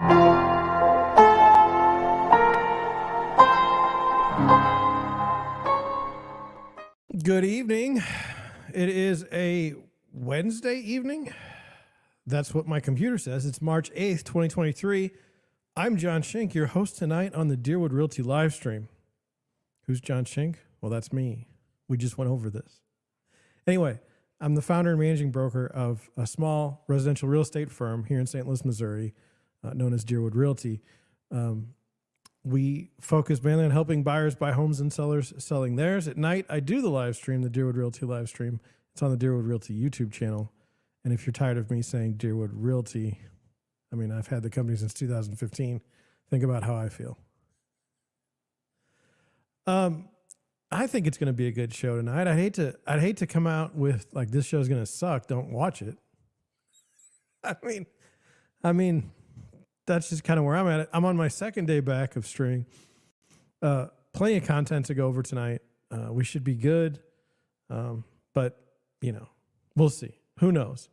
Good evening. It is a Wednesday evening. That's what my computer says. It's March 8th, 2023. I'm John Schenk, your host tonight on the Deerwood Realty live stream. Who's John Schenk? Well, that's me. We just went over this. Anyway, I'm the founder and managing broker of a small residential real estate firm here in St. Louis, Missouri, known as Deerwood Realty. We focus mainly on helping buyers buy homes and sellers selling theirs. At night, I do the live stream, the Deerwood Realty live stream. It's on the Deerwood Realty YouTube channel. And if you're tired of me saying Deerwood Realty, I mean, I've had the company since 2015. Think about how I feel. I think it's going to be a good show tonight. I'd hate to come out with like this show's going to suck. Don't watch it. I mean, that's just kind of where I'm at. I'm on my second day back of streaming. Plenty of content to go over tonight. We should be good. But you know, we'll see. Who knows?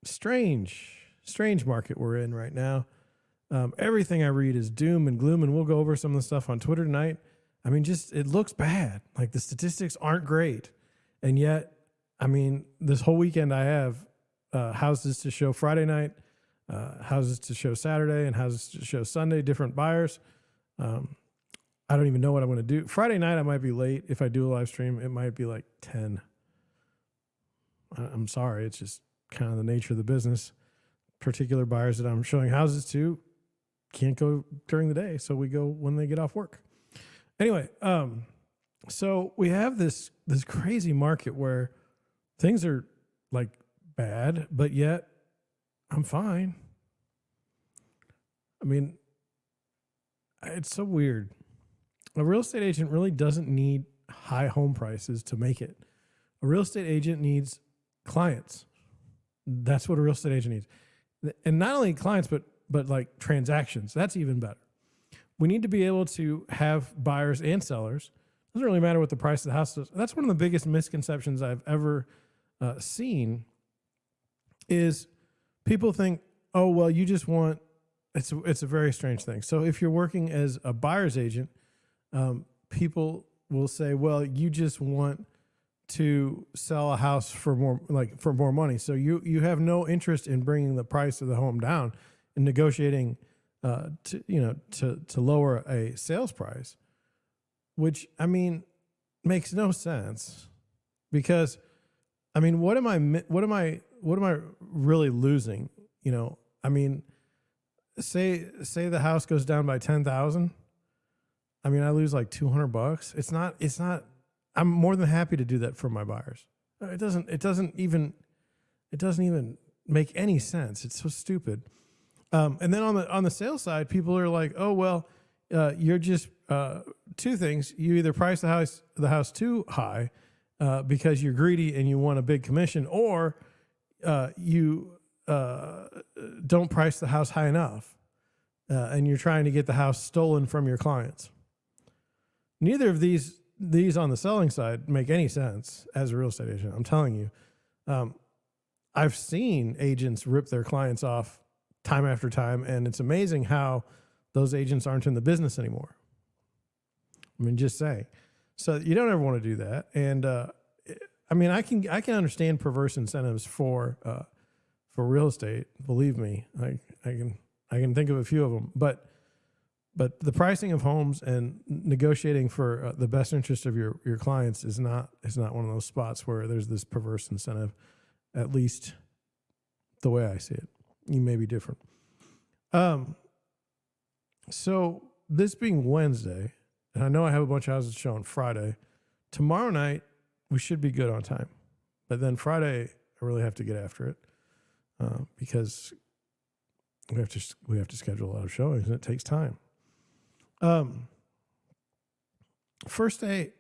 Strange market we're in right now. Everything I read is doom and gloom, and we'll go over some of the stuff on Twitter tonight. I mean, just it looks bad. Like the statistics aren't great. And yet, I mean, this whole weekend I have houses to show Friday night, houses to show Saturday, and houses to show Sunday, different buyers. I don't even know what I'm going to do. Friday night, I might be late. If I do a live stream, it might be like 10. I'm sorry. It's just kind of the nature of the business. Particular buyers that I'm showing houses to can't go during the day, so we go when they get off work. Anyway, so we have this crazy market where things are like bad, but yet I'm fine. I mean, it's so weird. A real estate agent really doesn't need high home prices to make it. A real estate agent needs clients. That's what a real estate agent needs. And not only clients, but like transactions. That's even better. We need to be able to have buyers and sellers. It doesn't really matter what the price of the house is. That's one of the biggest misconceptions I've ever seen is people think, oh, well, you just want, it's a very strange thing. So if you're working as a buyer's agent, people will say, well, you just want to sell a house for more money. So you have no interest in bringing the price of the home down and negotiating to lower a sales price, which I mean makes no sense because I mean what am I really losing? You know, I mean, say the house goes down by 10,000. I mean, I lose like $200. It's not. I'm more than happy to do that for my buyers. It doesn't even make any sense. It's so stupid. And then on the sales side, people are like, oh well, you're just two things. You either price the house too high because you're greedy and you want a big commission, or you don't price the house high enough and you're trying to get the house stolen from your clients. Neither of these on the selling side make any sense as a real estate agent. I'm telling you, I've seen agents rip their clients off time after time, and it's amazing how those agents aren't in the business anymore. I mean, just saying. So you don't ever want to do that. And I mean, I can understand perverse incentives for real estate. Believe me, I can think of a few of them, but the pricing of homes and negotiating for the best interest of your clients is not one of those spots where there's this perverse incentive, at least the way I see it. You may be different. So this being Wednesday, and I know I have a bunch of houses to show on Friday, tomorrow night we should be good on time. But then Friday, I really have to get after it because we have to schedule a lot of showings, and it takes time. First day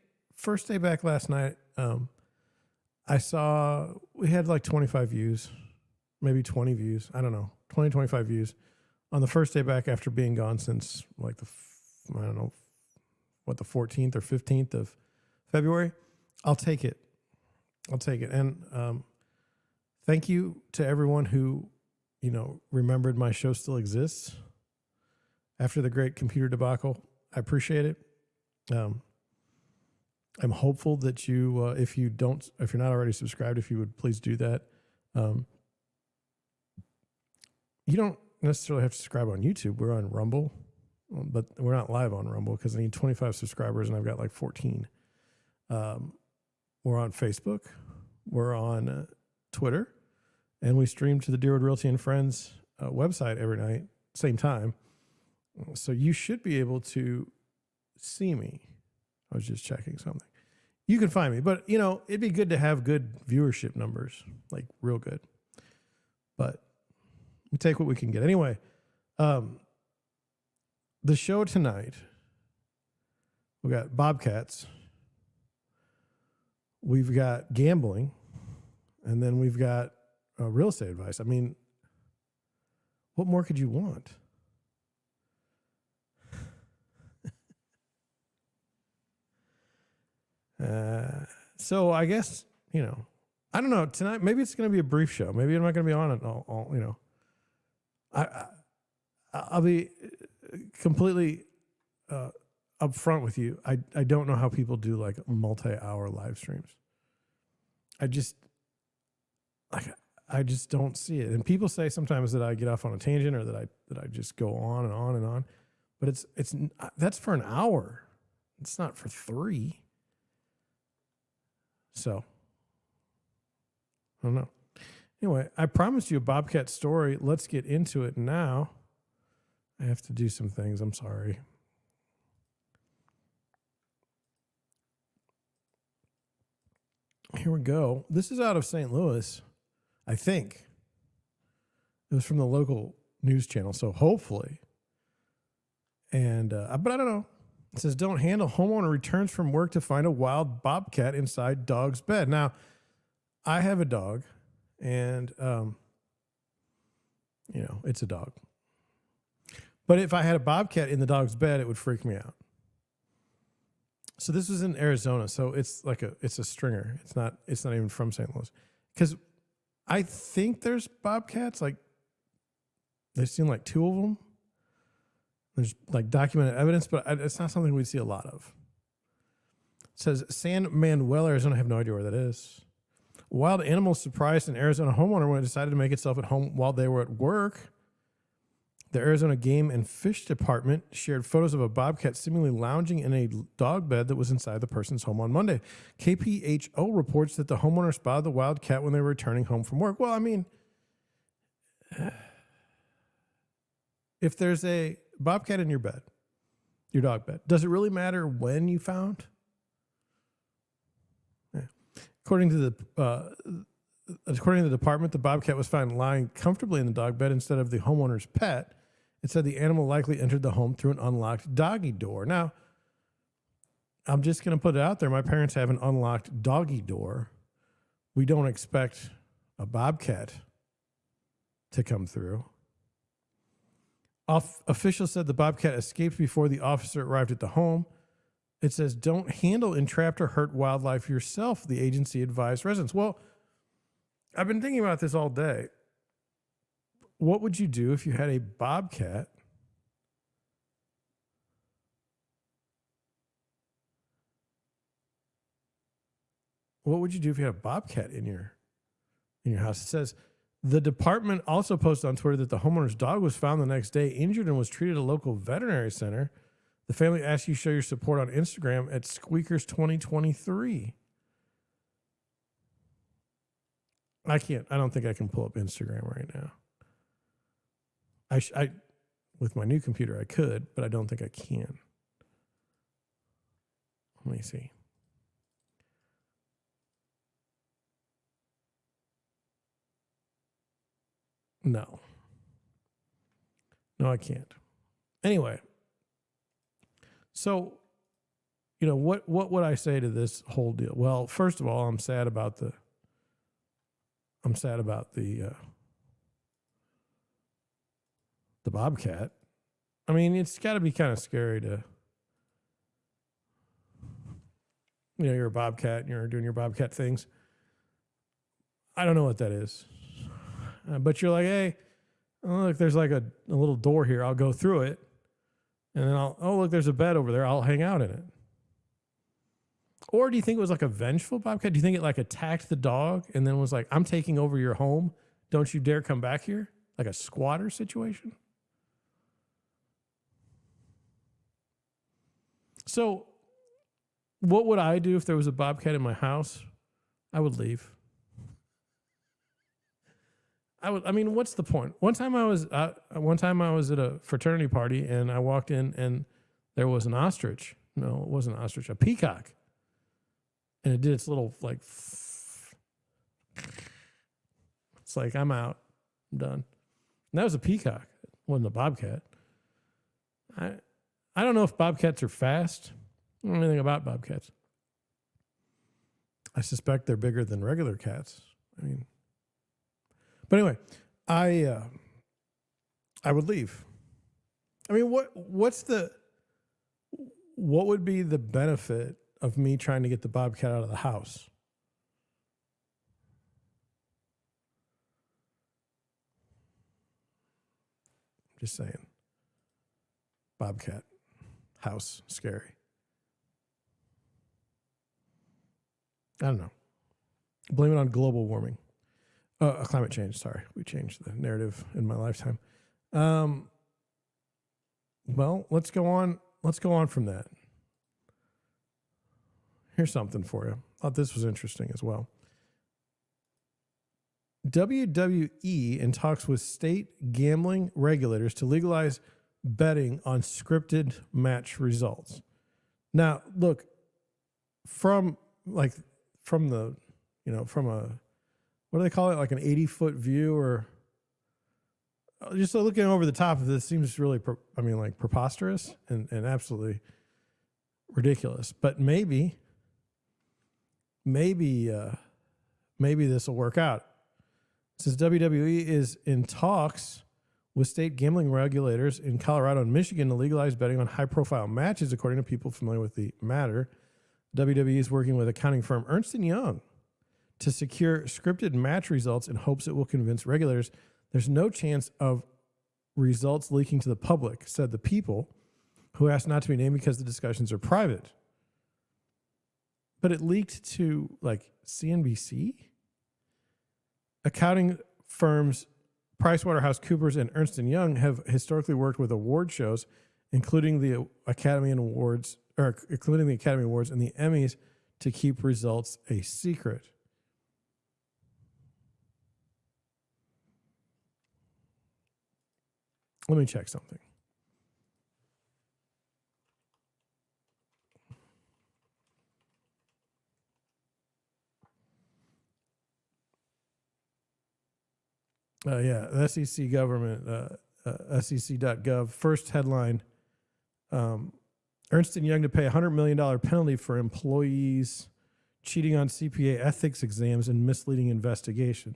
back last night, I saw we had like 25 views, maybe 20 views. I don't know, 20, 25 views on the first day back after being gone since like the 14th or 15th of February. I'll take it. And thank you to everyone who, remembered my show still exists after the great computer debacle. I appreciate it. I'm hopeful that you, if you're not already subscribed, if you would please do that. You don't necessarily have to subscribe on YouTube. We're on Rumble, but we're not live on Rumble because I need 25 subscribers and I've got like 14. We're on Facebook. We're on Twitter. And we stream to the Deerwood Realty and Friends website every night, same time. So you should be able to see me. I was just checking something. You can find me. But, it'd be good to have good viewership numbers, like real good. But we take what we can get. Anyway, the show tonight, we got Bobcats. We've got gambling. And then we've got real estate advice. I mean, what more could you want? So I guess, I don't know, tonight, maybe it's going to be a brief show. Maybe I'm not going to be on it all. I'll be completely upfront with you. I don't know how people do like multi-hour live streams. I just don't see it. And people say sometimes that I get off on a tangent or that I just go on and on and on. But that's for an hour. It's not for 3. So I don't know. Anyway, I promised you a Bobcat story. Let's get into it now. I have to do some things. I'm sorry. Here we go. This is out of St. Louis, I think. It was from the local news channel, so hopefully. And but I don't know. It says, don't handle homeowner returns from work to find a wild bobcat inside dog's bed. Now, I have a dog, and, it's a dog. But if I had a bobcat in the dog's bed, it would freak me out. So this was in Arizona, so it's a stringer. It's not even from St. Louis. Because I think there's bobcats, like, they've seen like 2 of them. There's like documented evidence, but it's not something we see a lot of. It says San Manuel, Arizona. I have no idea where that is. Wild animals surprised an Arizona homeowner when it decided to make itself at home while they were at work. The Arizona Game and Fish Department shared photos of a bobcat seemingly lounging in a dog bed that was inside the person's home on Monday. KPHO reports that the homeowner spotted the wild cat when they were returning home from work. Well, I mean, if there's a bobcat in your bed, your dog bed, does it really matter when you found? Yeah. According to the department, the bobcat was found lying comfortably in the dog bed instead of the homeowner's pet. It said the animal likely entered the home through an unlocked doggy door. Now, I'm just going to put it out there. My parents have an unlocked doggy door. We don't expect a bobcat to come through. Officials said the bobcat escaped before the officer arrived at the home. It says, don't handle entrapped or hurt wildlife yourself, the agency advised residents. Well, I've been thinking about this all day. What would you do if you had a bobcat What would you do if you had a bobcat in your house? It says, the department also posted on Twitter that the homeowner's dog was found the next day injured and was treated at a local veterinary center. The family asked you to show your support on Instagram at Squeakers2023. I don't think I can pull up Instagram right now. I with my new computer I could, but I don't think I can. Let me see. No, I can't. Anyway, so, what would I say to this whole deal? Well, first of all, I'm sad about the bobcat. I mean, it's got to be kind of scary to, you're a bobcat and you're doing your bobcat things. I don't know what that is. But you're like, hey, Oh, look, there's like a little door here. I'll go through it. And then look, there's a bed over there. I'll hang out in it. Or do you think it was like a vengeful bobcat? Do you think it like attacked the dog and then was like, I'm taking over your home. Don't you dare come back here? Like a squatter situation? So what would I do if there was a bobcat in my house? I would leave. I mean, what's the point? One time I was at a fraternity party and I walked in and there was an ostrich. No, it wasn't an ostrich, a peacock. And it did its little like, it's like, I'm out, I'm done. And that was a peacock. It wasn't a bobcat. I don't know if bobcats are fast. I don't know anything about bobcats. I suspect they're bigger than regular cats. I mean, but anyway, I would leave. I mean, what would be the benefit of me trying to get the bobcat out of the house? Just saying. Bobcat house, scary. I don't know. Blame it on global warming. Climate change, sorry. We changed the narrative in my lifetime. Well, let's go on from that. Here's something for you. Thought this was interesting as well. WWE in talks with state gambling regulators to legalize betting on scripted match results. Now, look, from a, what do they call it? Like an 80-foot view, or just looking over the top of this seems really, preposterous and absolutely ridiculous. But maybe this will work out. It says WWE is in talks with state gambling regulators in Colorado and Michigan to legalize betting on high-profile matches, according to people familiar with the matter. WWE is working with accounting firm Ernst & Young to secure scripted match results in hopes it will convince regulators there's no chance of results leaking to the public, said the people, who asked not to be named because the discussions are private. But it leaked to, like, CNBC? Accounting firms PricewaterhouseCoopers and Ernst & Young have historically worked with award shows, including the Academy Awards and the Emmys, to keep results a secret. Let me check something. The SEC government, SEC.gov, first headline, Ernst & Young to pay $100 million penalty for employees cheating on CPA ethics exams and misleading investigation.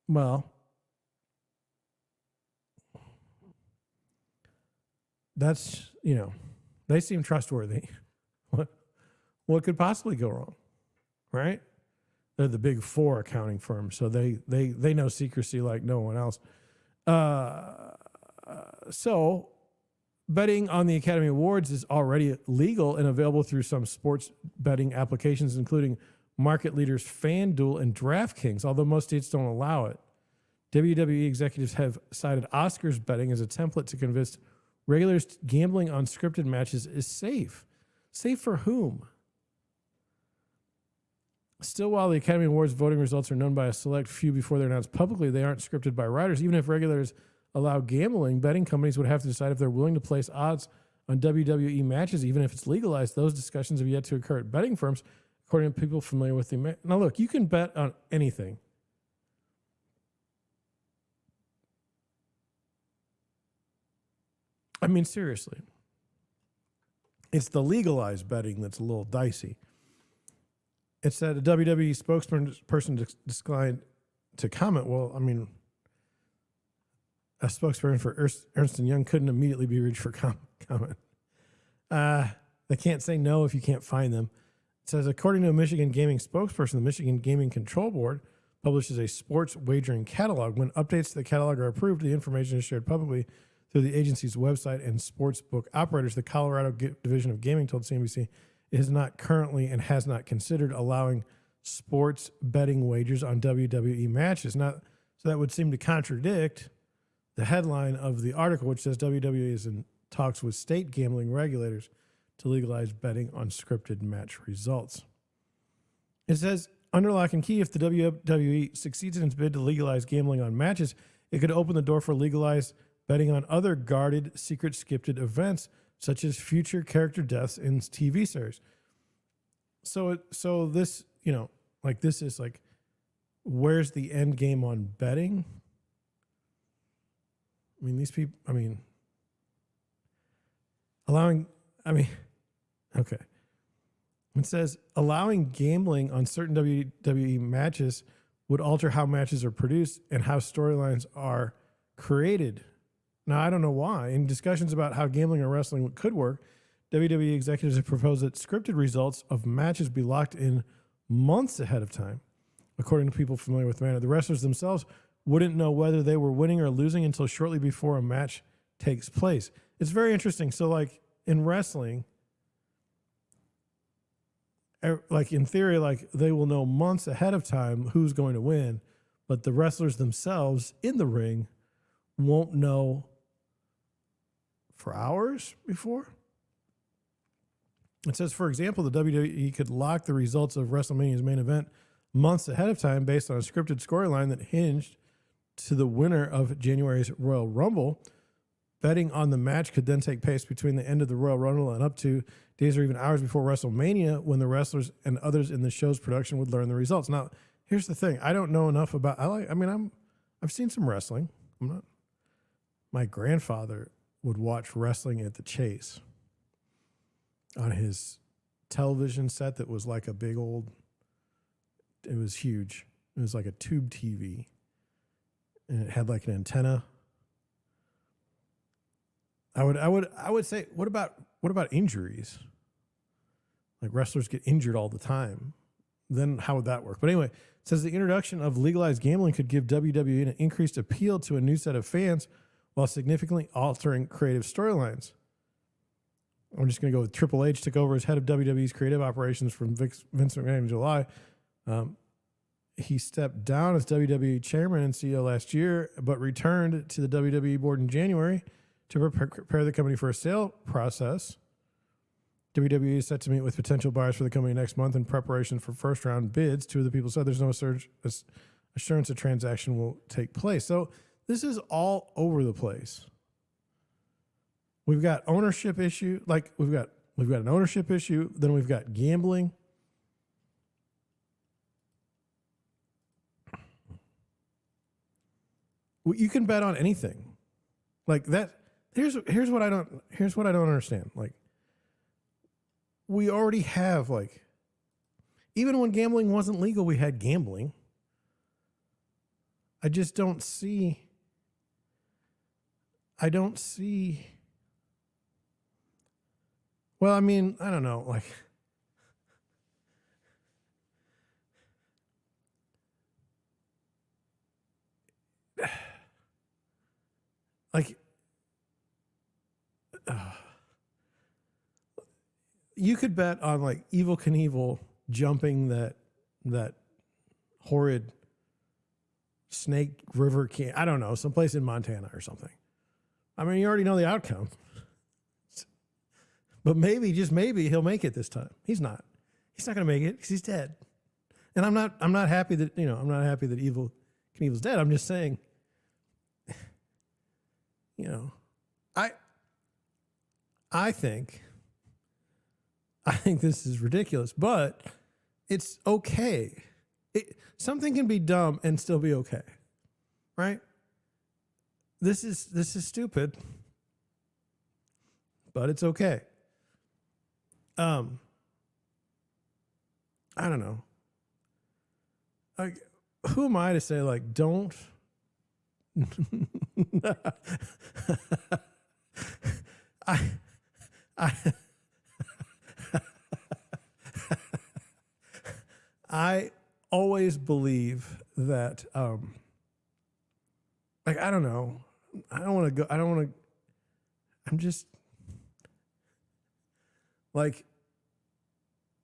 Well, that's, they seem trustworthy. What could possibly go wrong? Right? They're the big four accounting firms, so they know secrecy like no one else. So betting on the Academy Awards is already legal and available through some sports betting applications, including market leaders FanDuel and DraftKings, although most states don't allow it. WWE executives have cited Oscars betting as a template to convince regulators gambling on scripted matches is safe. Safe for whom? Still, while the Academy Awards voting results are known by a select few before they're announced publicly, they aren't scripted by writers. Even if regulators allow gambling, betting companies would have to decide if they're willing to place odds on WWE matches, even if it's legalized. Those discussions have yet to occur at betting firms, according to people familiar with the... Now, look, you can bet on anything. I mean, seriously. It's the legalized betting that's a little dicey. It said a WWE spokesperson declined to comment. Well, I mean, a spokesperson for Ernst & Young couldn't immediately be reached for comment. They can't say no if you can't find them. It says, according to a Michigan gaming spokesperson, the Michigan Gaming Control Board publishes a sports wagering catalog. When updates to the catalog are approved, the information is shared publicly through the agency's website and sportsbook operators. The Colorado Division of Gaming told CNBC it is not currently and has not considered allowing sports betting wagers on WWE matches. So that would seem to contradict the headline of the article, which says WWE is in talks with state gambling regulators to legalize betting on scripted match results. It says, under lock and key, if the WWE succeeds in its bid to legalize gambling on matches, it could open the door for legalized betting on other guarded, secret scripted events, such as future character deaths in TV series. So this, this is like, where's the end game on betting? I mean, these people, okay. It says allowing gambling on certain WWE matches would alter how matches are produced and how storylines are created. Now, I don't know why. In discussions about how gambling or wrestling could work, WWE executives have proposed that scripted results of matches be locked in months ahead of time. According to people familiar with the matter, the wrestlers themselves wouldn't know whether they were winning or losing until shortly before a match takes place. It's very interesting. So, like in wrestling, like in theory, like they will know months ahead of time who's going to win, but the wrestlers themselves in the ring won't know for hours before. It says, for example, the WWE could lock the results of WrestleMania's main event months ahead of time based on a scripted storyline that hinged to the winner of January's Royal Rumble. Betting on the match could then take place between the end of the Royal Rumble and up to days or even hours before WrestleMania, when the wrestlers and others in the show's production would learn the results. Now, here's the thing. I don't know enough about, I've seen some wrestling. My grandfather would watch wrestling at the Chase on his television set that was like a big old, it was huge. It was like a tube TV, and it had like an antenna. I would say, what about injuries? Like wrestlers get injured all the time. Then how would that work? But anyway, it says the introduction of legalized gambling could give WWE an increased appeal to a new set of fans while significantly altering creative storylines. I'm just going to go with Triple H took over as head of WWE's creative operations from Vince McMahon in July. He stepped down as WWE chairman and CEO last year, but returned to the WWE board in January to prepare the company for a sale process. WWE is set to meet with potential buyers for the company next month in preparation for first-round bids. Two of the people said there's no assurance a transaction will take place. So this is all over the place. We've got ownership issue, like we've got an ownership issue, then we've got gambling. You can bet on anything. Like that. Here's what I don't understand. Like, we already have, like, even when gambling wasn't legal, we had gambling. I don't see. Well, I mean, I don't know. Like, you could bet on like Evel Knievel jumping that horrid Snake River I don't know, someplace in Montana or something. I mean, you already know the outcome. But maybe, just maybe, he'll make it this time. He's not. He's not going to make it because he's dead. And I'm not happy that Evel Knievel's dead. I'm just saying, I think this is ridiculous, but it's okay. Something can be dumb and still be okay, right? This is stupid, but it's okay. I don't know. Like, who am I to say, like, don't? I always believe that, like, I don't know. I don't want to go. I don't want to. I'm just like,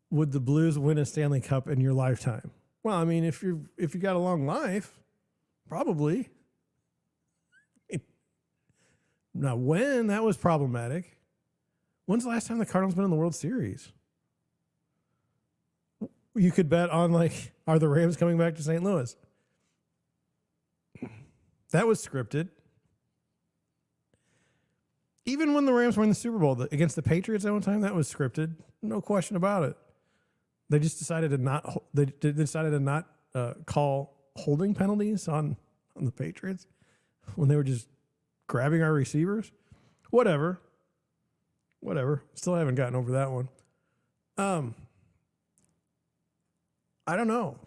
would the Blues win a Stanley Cup in your lifetime? Well, I mean, if you got a long life, probably. Now, when that was problematic. When's the last time the Cardinals been in the World Series? You could bet on, like, are the Rams coming back to St. Louis? That was scripted. Even when the Rams were in the Super Bowl against the Patriots at one time, that was scripted. No question about it. They just decided to not. They decided to not call holding penalties on the Patriots when they were just grabbing our receivers. Whatever. Still haven't gotten over that one. I don't know.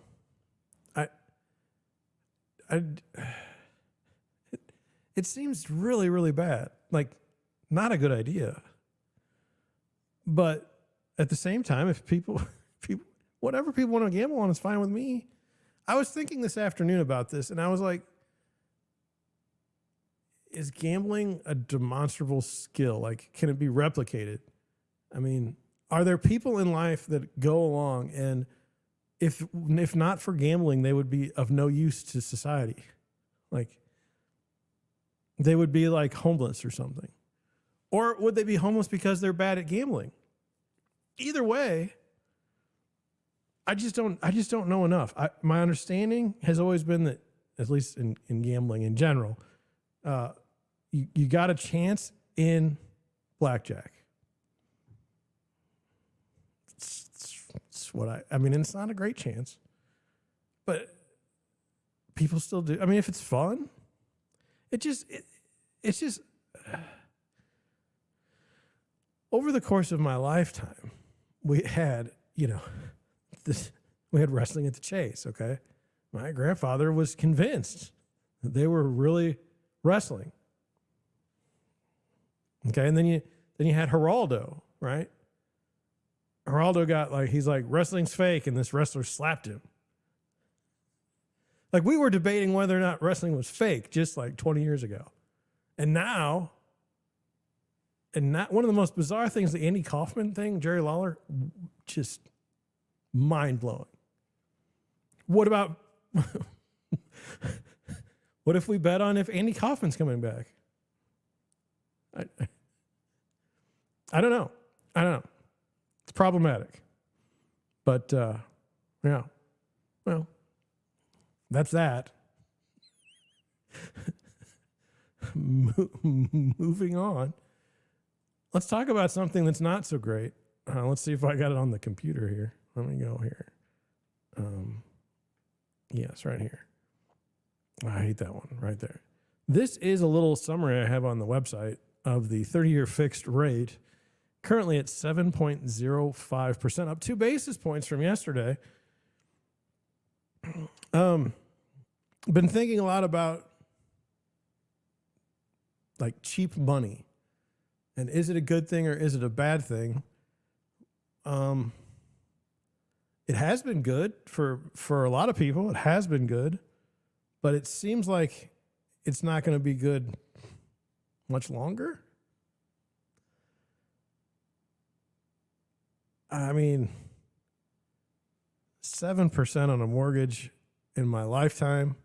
It seems really, really bad. Like, not a good idea. But at the same time, if people, whatever people want to gamble on is fine with me. I was thinking this afternoon about this, and I was like, is gambling a demonstrable skill? Like, can it be replicated? I mean, are there people in life that go along and if not for gambling, they would be of no use to society? Like, they would be like homeless or something. Or would they be homeless because they're bad at gambling? Either way, I just don't know enough. My understanding has always been that, at least in gambling in general, you got a chance in blackjack. It's what I mean, it's not a great chance, but people still do. I mean, if it's fun, it's just over the course of my lifetime, we had wrestling at the Chase. Okay, my grandfather was convinced that they were really wrestling. Okay, and then you had Geraldo, right? Geraldo got he's like, wrestling's fake, and this wrestler slapped him. Like, we were debating whether or not wrestling was fake just like 20 years ago. And now, one of the most bizarre things, the Andy Kaufman thing, Jerry Lawler, just mind-blowing. What about, what if we bet on if Andy Kaufman's coming back? I don't know. It's problematic. But, yeah. Well, that's that. Moving on. Let's talk about something that's not so great. Let's see if I got it on the computer here. Let me go here. Yes, right here. I hate that one right there. This is a little summary I have on the website of the 30-year fixed rate, currently at 7.05%, up 2 basis points from yesterday. Been thinking a lot about like cheap money, and is it a good thing or is it a bad thing? It has been good for a lot of people. It has been good, but it seems like it's not going to be good much longer. I mean, 7% on a mortgage in my lifetime,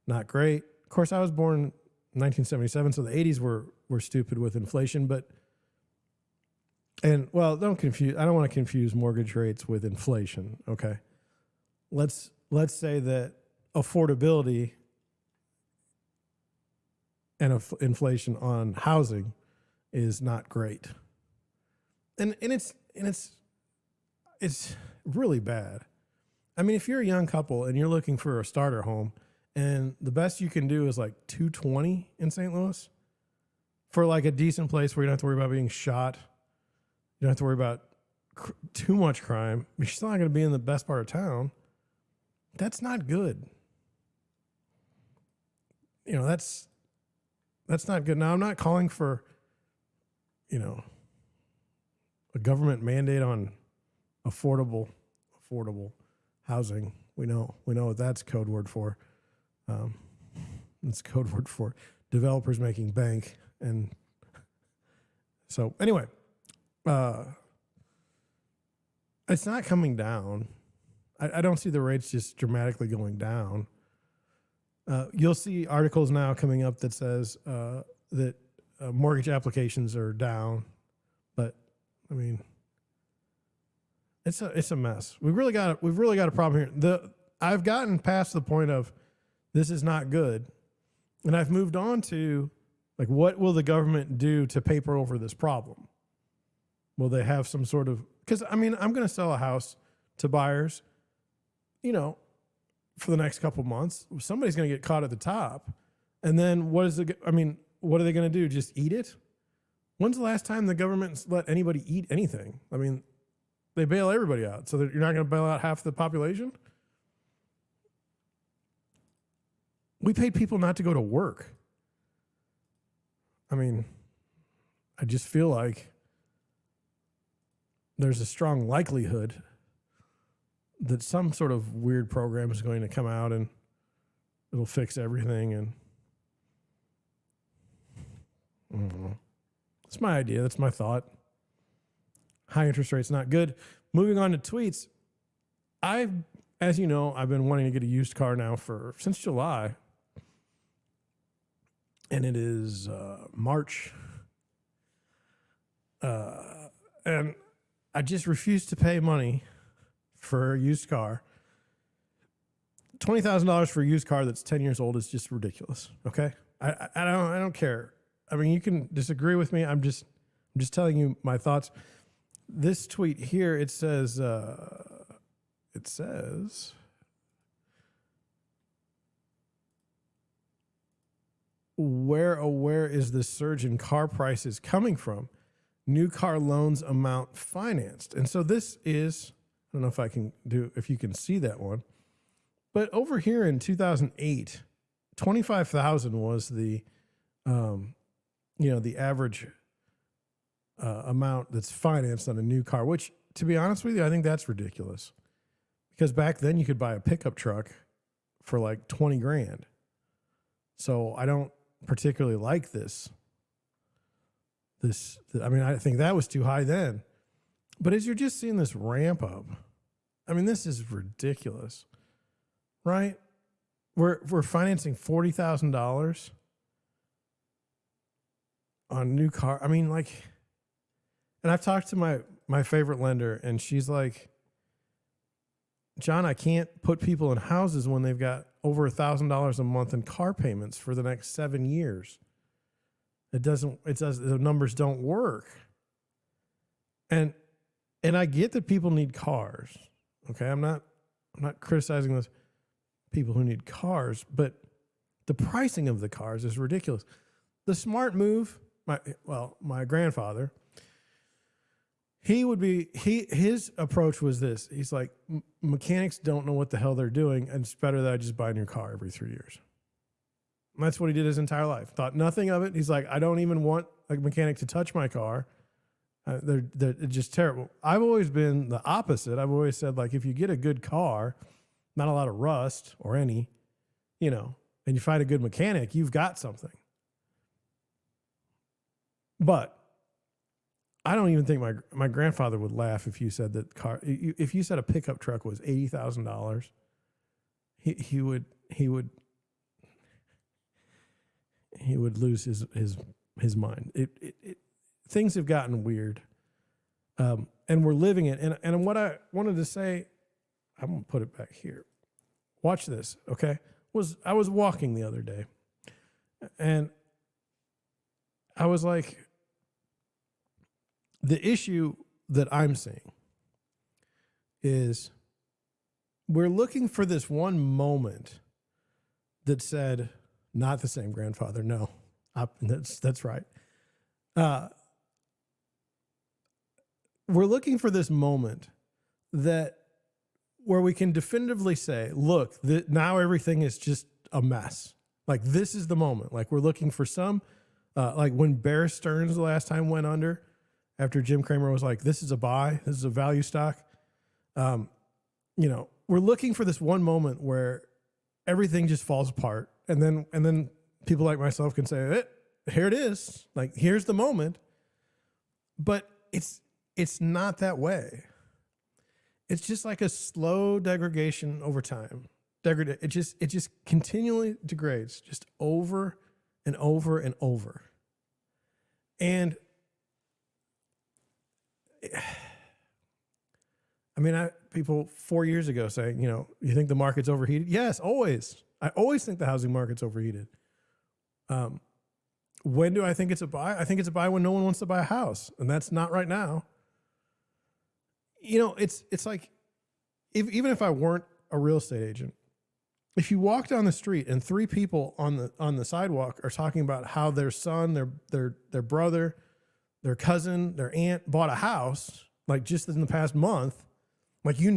not great. Of course, I was born in 1977, so the 80s were stupid with inflation, but don't confuse. I don't want to confuse mortgage rates with inflation. Okay, let's say that affordability and inflation on housing is not great, and it's really bad. I mean, if you're a young couple and you're looking for a starter home, and the best you can do is like $220 in St. Louis for like a decent place where you don't have to worry about being shot, you don't have to worry about too much crime, but you're still not going to be in the best part of town. That's not good. That's not good. Now, I'm not calling for, a government mandate on affordable housing. We know what that's code word for. It's code word for developers making bank. And so anyway, it's not coming down. I don't see the rates just dramatically going down. You'll see articles now coming up that says that mortgage applications are down, but I mean, it's a mess. We've really got a problem here. I've gotten past the point of this is not good, and I've moved on to like, what will the government do to paper over this problem? Will they have some sort of, because I mean, I'm going to sell a house to buyers, for the next couple months. Somebody's going to get caught at the top. And then what are they going to do? Just eat it? When's the last time the government let anybody eat anything? I mean, they bail everybody out, so that you're not going to bail out half the population? We paid people not to go to work. I mean, I just feel like there's a strong likelihood that some sort of weird program is going to come out and it'll fix everything. And I don't know. That's my idea. That's my thought. High interest rates, not good. Moving on to tweets. As you know, I've been wanting to get a used car now since July. And it is March. And I just refuse to pay money for a used car. $20,000 for a used car that's 10 years old is just ridiculous. Okay, I don't care. I mean, you can disagree with me. I'm just telling you my thoughts. This tweet here, it says, where is this surge in car prices coming from? New car loans amount financed. And so this is, I don't know if you can see that one, but over here in 2008, 25,000 was the average amount that's financed on a new car, which, to be honest with you, I think that's ridiculous, because back then you could buy a pickup truck for like 20 grand. So I don't particularly like this. I mean, I think that was too high then. But as you're just seeing this ramp up, I mean, this is ridiculous, right? We're financing $40,000 on a new car. I mean, like, and I've talked to my favorite lender, and she's like, John, I can't put people in houses when they've got over $1,000 a month in car payments for the next 7 years. The numbers don't work. And I get that people need cars. Okay. I'm not criticizing those people who need cars, but the pricing of the cars is ridiculous. The smart move, my grandfather, his approach was this. He's like, mechanics don't know what the hell they're doing, and it's better that I just buy a new car every 3 years. And that's what he did his entire life. Thought nothing of it. He's like, I don't even want a mechanic to touch my car. They're just terrible. I've always been the opposite. I've always said, like, if you get a good car, not a lot of rust or any, and you find a good mechanic, you've got something. But I don't even think my grandfather would laugh if you said that if you said a pickup truck was $80,000, he would lose his mind. Things have gotten weird, and we're living it. And what I wanted to say, I'm gonna put it back here. Watch this, okay? I was walking the other day, and I was like, the issue that I'm seeing is we're looking for this one moment that said, not the same grandfather. No, that's right. We're looking for this moment where we can definitively say, look, now everything is just a mess. Like, this is the moment. Like, we're looking for like when Bear Stearns the last time went under, after Jim Cramer was like, this is a buy, this is a value stock. We're we're looking for this one moment where everything just falls apart. And then people like myself can say, here it is. Like, here's the moment. But it's not that way. It's just like a slow degradation over time. It just continually degrades, just over and over and over. And I mean, people 4 years ago saying, you think the market's overheated? Yes, always. I always think the housing market's overheated. When do I think it's a buy? I think it's a buy when no one wants to buy a house, and that's not right now. It's like, even if I weren't a real estate agent, if you walk down the street and three people on the sidewalk are talking about how their son, their brother, their cousin, their aunt bought a house, like just in the past month, like you're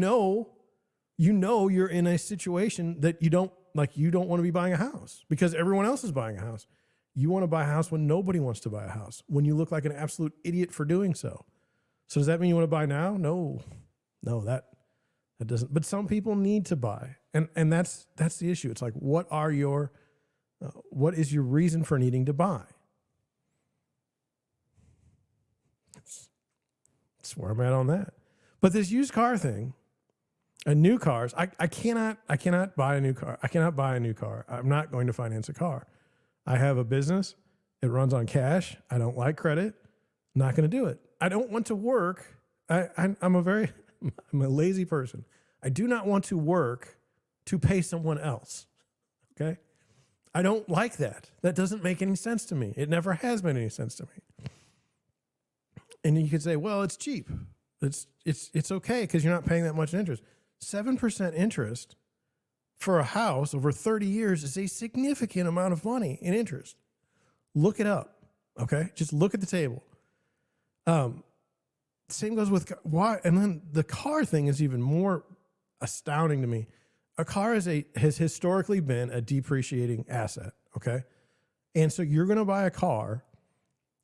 in a situation that you don't want to be buying a house because everyone else is buying a house. You want to buy a house when nobody wants to buy a house, when you look like an absolute idiot for doing so. So does that mean you want to buy now? No, that doesn't. But some people need to buy, and that's the issue. It's like, what is your reason for needing to buy? That's where I'm at on that. But this used car thing, and new cars, I cannot buy a new car. I cannot buy a new car. I'm not going to finance a car. I have a business. It runs on cash. I don't like credit. Not going to do it. I don't want to work. I'm a lazy person. I do not want to work to pay someone else. Okay? I don't like that. That doesn't make any sense to me. It never has made any sense to me. And you could say, well, it's cheap. It's okay because you're not paying that much interest. 7% interest for a house over 30 years is a significant amount of money in interest. Look it up. Okay? Just look at the table. Same goes with why, and then the car thing is even more astounding to me. A car has historically been a depreciating asset, okay? And so you're going to buy a car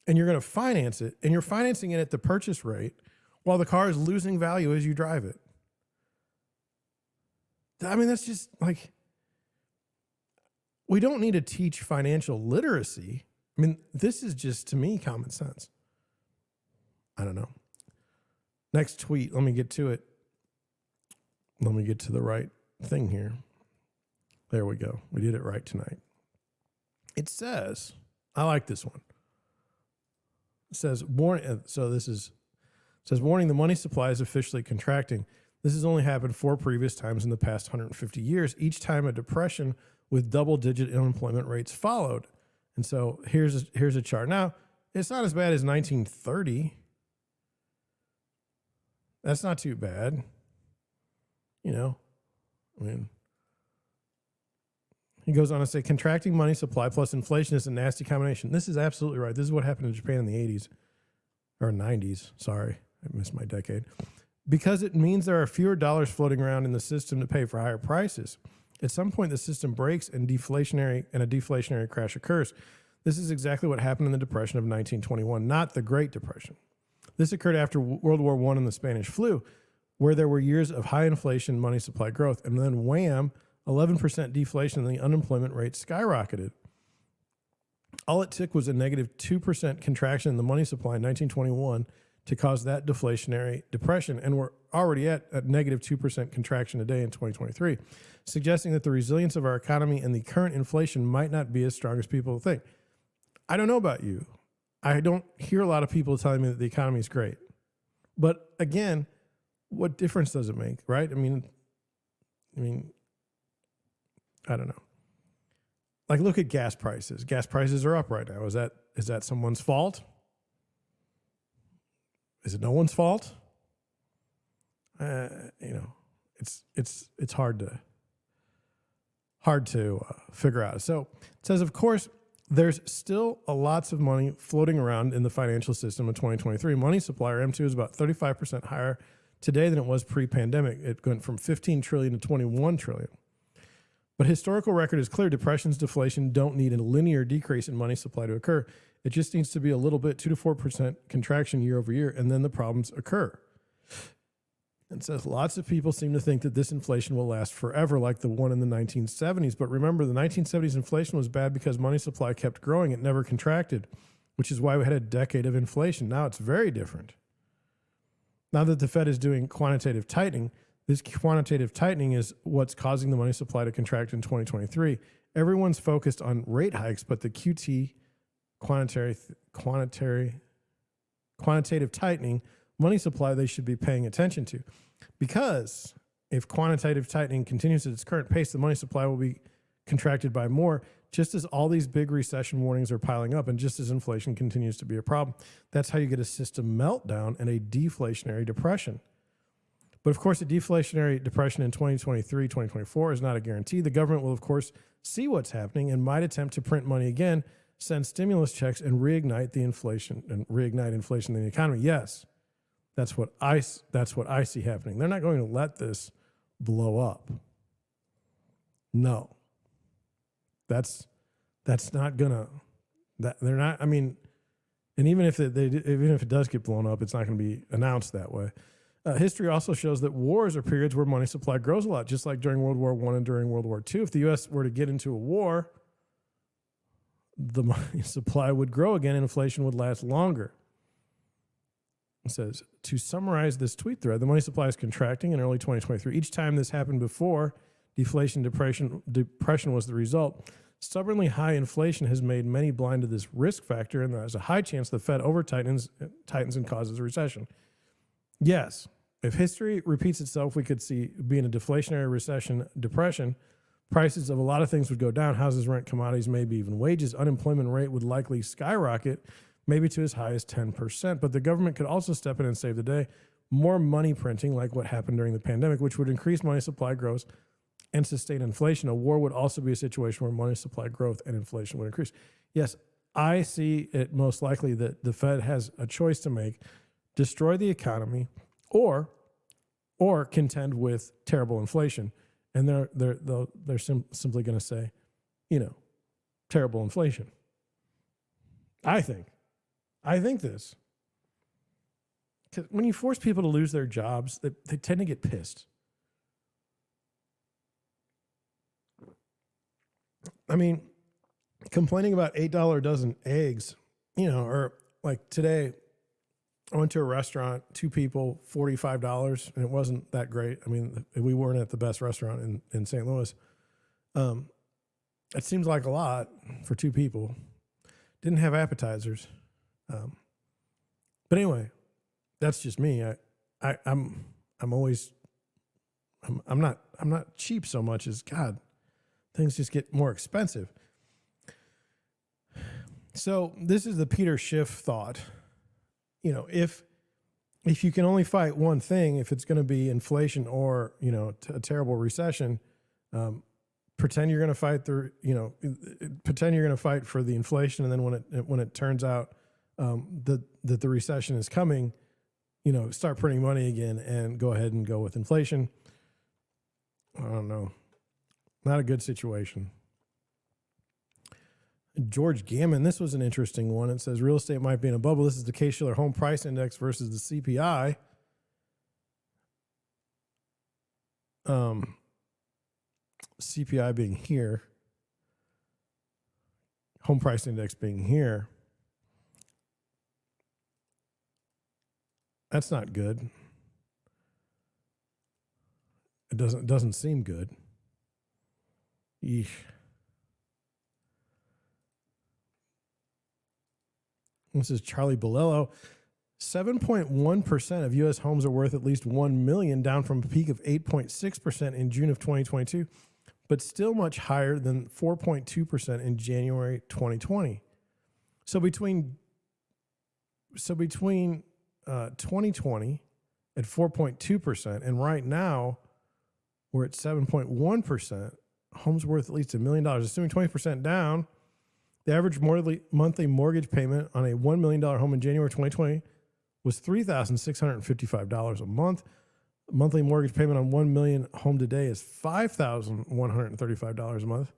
and you're going to finance it, and you're financing it at the purchase rate while the car is losing value as you drive it. I mean, that's just like, we don't need to teach financial literacy. I mean, this is just, to me, common sense. I don't know. Next tweet, let me get to it. Let me get to the right thing here. There we go. We did it right tonight. It says, I like this one. It says, warning, the money supply is officially contracting. This has only happened 4 previous times in the past 150 years, each time a depression with double-digit unemployment rates followed. And so here's a chart. Now, it's not as bad as 1930. That's not too bad. I mean, he goes on to say, contracting money supply plus inflation is a nasty combination. This is absolutely right. This is what happened in Japan in the 80s or 90s. Sorry, I missed my decade. Because it means there are fewer dollars floating around in the system to pay for higher prices. At some point, the system breaks and a deflationary crash occurs. This is exactly what happened in the Depression of 1921, not the Great Depression. This occurred after World War I and the Spanish flu, where there were years of high inflation, money supply growth, and then wham, 11% deflation and the unemployment rate skyrocketed. All it took was a negative 2% contraction in the money supply in 1921 to cause that deflationary depression, and we're already at a negative 2% contraction today in 2023, suggesting that the resilience of our economy and the current inflation might not be as strong as people think. I don't know about you. I don't hear a lot of people telling me that the economy is great. But again, what difference does it make, right? I mean, I don't know. Like, look at gas prices. Gas prices are up right now. Is that someone's fault? Is it no one's fault? It's hard to figure out. So it says, of course, there's still lots of money floating around in the financial system in 2023. Money supply, or M2, is about 35% higher today than it was pre-pandemic. It went from 15 trillion to 21 trillion. But historical record is clear. Depressions, deflation don't need a linear decrease in money supply to occur. It just needs to be a little bit, 2 to 4% contraction year over year, and then the problems occur. It says lots of people seem to think that this inflation will last forever, like the one in the 1970s. But remember, the 1970s inflation was bad because money supply kept growing. It never contracted, which is why we had a decade of inflation. Now it's very different. Now that the Fed is doing quantitative tightening, this quantitative tightening is what's causing the money supply to contract in 2023. Everyone's focused on rate hikes, but the QT, quantitative tightening, money supply, they should be paying attention to. Because if quantitative tightening continues at its current pace, the money supply will be contracted by more, just as all these big recession warnings are piling up and just as inflation continues to be a problem. That's how you get a system meltdown and a deflationary depression. But of course, a deflationary depression in 2023, 2024 is not a guarantee. The government will, of course, see what's happening and might attempt to print money again, send stimulus checks, and reignite inflation in the economy. Yes, that's what I see happening. They're not going to let this blow up. No. That's not gonna. They're not. I mean, and even if it does get blown up, it's not going to be announced that way. History also shows that wars are periods where money supply grows a lot, just like during World War I and during World War II. If the U.S. were to get into a war, the money supply would grow again and inflation would last longer. It says, to summarize this tweet thread, the money supply is contracting in early 2023. Each time this happened before, depression was the result. Stubbornly high inflation has made many blind to this risk factor, and there's a high chance the Fed tightens and causes a recession. Yes, if history repeats itself, we could be in a deflationary depression. Prices of a lot of things would go down. Houses, rent, commodities, maybe even wages. Unemployment rate would likely skyrocket, maybe to as high as 10%. But the government could also step in and save the day. More money printing, like what happened during the pandemic, which would increase money supply growth and sustain inflation. A war would also be a situation where money supply growth and inflation would increase. Yes, I see it most likely that the Fed has a choice to make: destroy the economy or contend with terrible inflation. And they're simply going to say, terrible inflation. I think this. Because when you force people to lose their jobs, they tend to get pissed. I mean, complaining about $8 a dozen eggs, or like today, I went to a restaurant, 2 people, $45, and it wasn't that great. I mean, we weren't at the best restaurant in St. Louis. It seems like a lot for 2 people. Didn't have appetizers. But anyway, that's just me. I'm not cheap so much as, God, things just get more expensive. So this is the Peter Schiff thought. If you can only fight one thing, if it's going to be inflation or, a terrible recession, pretend you're going to fight pretend you're going to fight for the inflation. And then when it turns out that the recession is coming, start printing money again and go ahead and go with inflation. I don't know. Not a good situation. George Gammon, this was an interesting one. It says real estate might be in a bubble. This is the Case-Shiller Home Price Index versus the CPI. CPI being here, Home Price Index being here. That's not good. It doesn't seem good. Eesh. This is Charlie Bolello. 7.1% of U.S. homes are worth at least $1 million, down from a peak of 8.6% in June of 2022, but still much higher than 4.2% in January 2020. So between 2020 at 4.2% and right now we're at 7.1%, homes worth at least $1 million. Assuming 20% down, the average monthly mortgage payment on a $1 million home in January 2020 was $3,655 a month. Monthly mortgage payment on $1 million home today is $5,135 a month.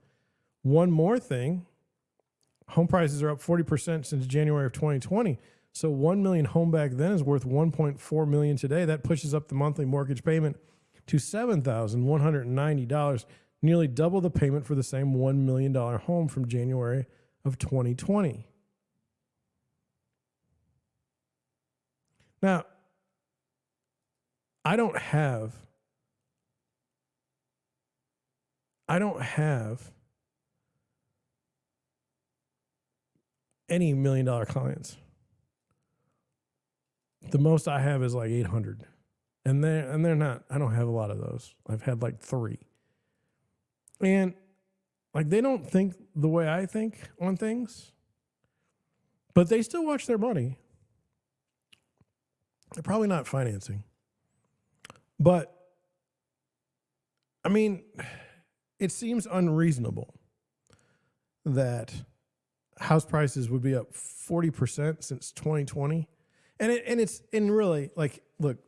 One more thing, home prices are up 40% since January of 2020. So 1 million home back then is worth 1.4 million today. That pushes up the monthly mortgage payment to $7,190, nearly double the payment for the same $1 million home from January of 2020. Now, I don't have any $1 million clients. The most I have is like 800. And they're not, I don't have a lot of those. I've had like 3. And like they don't think the way I think on things, but they still watch their money. They're probably not financing. But I mean, it seems unreasonable that house prices would be up 40% since 2020. And it's really like, look,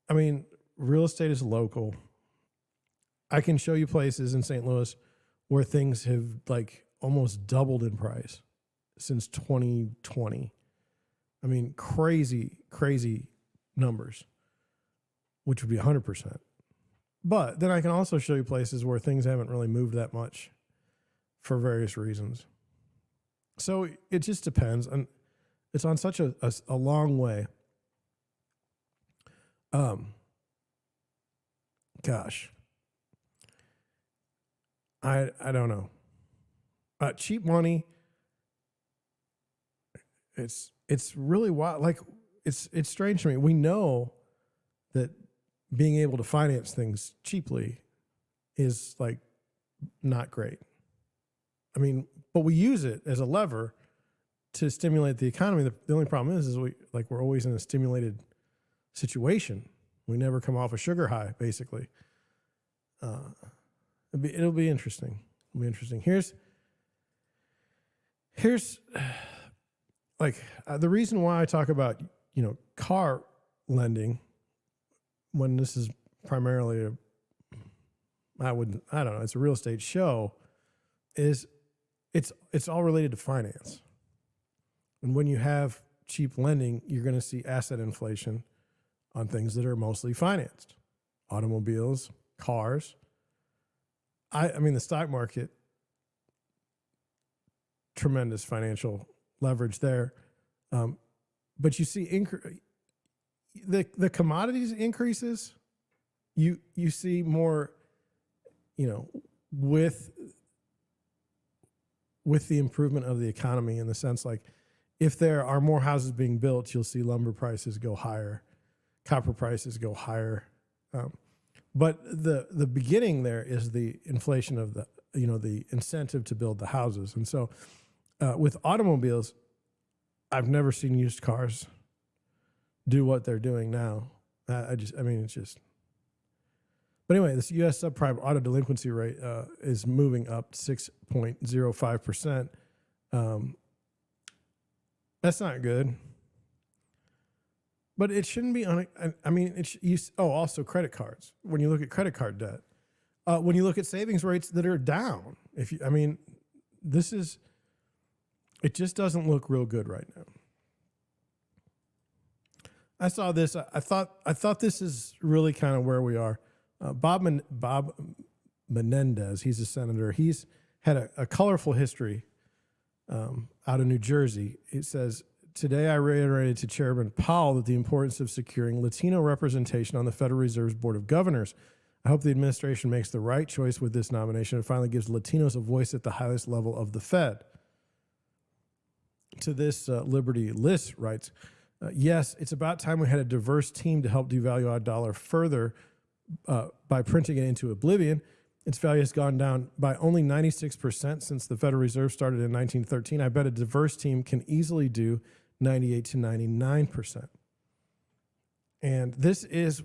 I mean, real estate is local. I can show you places in St. Louis where things have like almost doubled in price since 2020. I mean, crazy numbers, which would be 100%. But then I can also show you places where things haven't really moved that much for various reasons. So it just depends. And it's on such a long way. Gosh. I don't know. Cheap money. It's really wild. Like it's strange to me. We know that being able to finance things cheaply is like not great. I mean, but we use it as a lever to stimulate the economy. The only problem is we're always in a stimulated situation. We never come off a sugar high, basically. It'll be interesting. It'll be interesting. Here's like the reason why I talk about, car lending when this is primarily I don't know, it's a real estate show, is it's all related to finance. And when you have cheap lending, you're going to see asset inflation on things that are mostly financed. Automobiles, cars. I mean, the stock market, tremendous financial leverage there. But you see the commodities increases, you see more, with the improvement of the economy, in the sense like if there are more houses being built, you'll see lumber prices go higher, copper prices go higher. But the beginning there is the inflation of the incentive to build the houses. And so with automobiles, I've never seen used cars do what they're doing now. It's just. But anyway, this U.S. subprime auto delinquency rate is moving up 6.05%. That's not good. But it shouldn't be also credit cards. When you look at credit card debt, when you look at savings rates that are down, it just doesn't look real good right now. I saw this. I thought this is really kind of where we are. Bob Menendez, he's a senator. He's had a colorful history out of New Jersey. It says, today I reiterated to Chairman Powell that the importance of securing Latino representation on the Federal Reserve's Board of Governors. I hope the administration makes the right choice with this nomination and finally gives Latinos a voice at the highest level of the Fed. To this, Liberty List writes, yes, it's about time we had a diverse team to help devalue our dollar further by printing it into oblivion. Its value has gone down by only 96% since the Federal Reserve started in 1913. I bet a diverse team can easily do 98 to 99%. And this is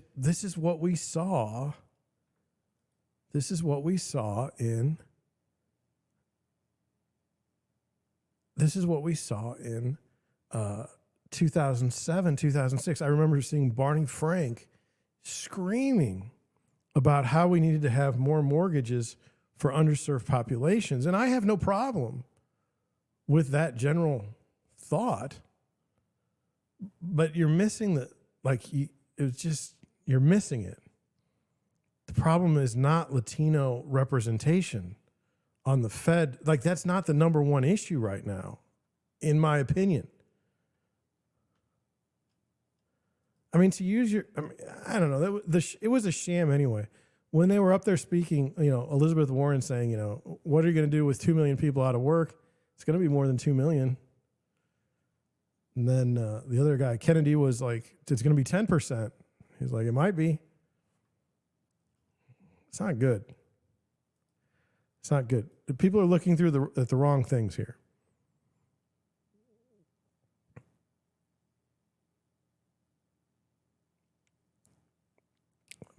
what we saw. This is what we saw in 2007, 2006. I remember seeing Barney Frank screaming about how we needed to have more mortgages for underserved populations. And I have no problem with that general thought, but you're missing you're missing it. The problem is not Latino representation on the Fed. Like, that's not the number one issue right now, in my opinion. I mean, I don't know. It was a sham anyway. When they were up there speaking, Elizabeth Warren saying, what are you going to do with 2 million people out of work? It's going to be more than 2 million. And then the other guy, Kennedy, was like, it's going to be 10%. He's like, it might be. It's not good. It's not good. The people are looking through at the wrong things here.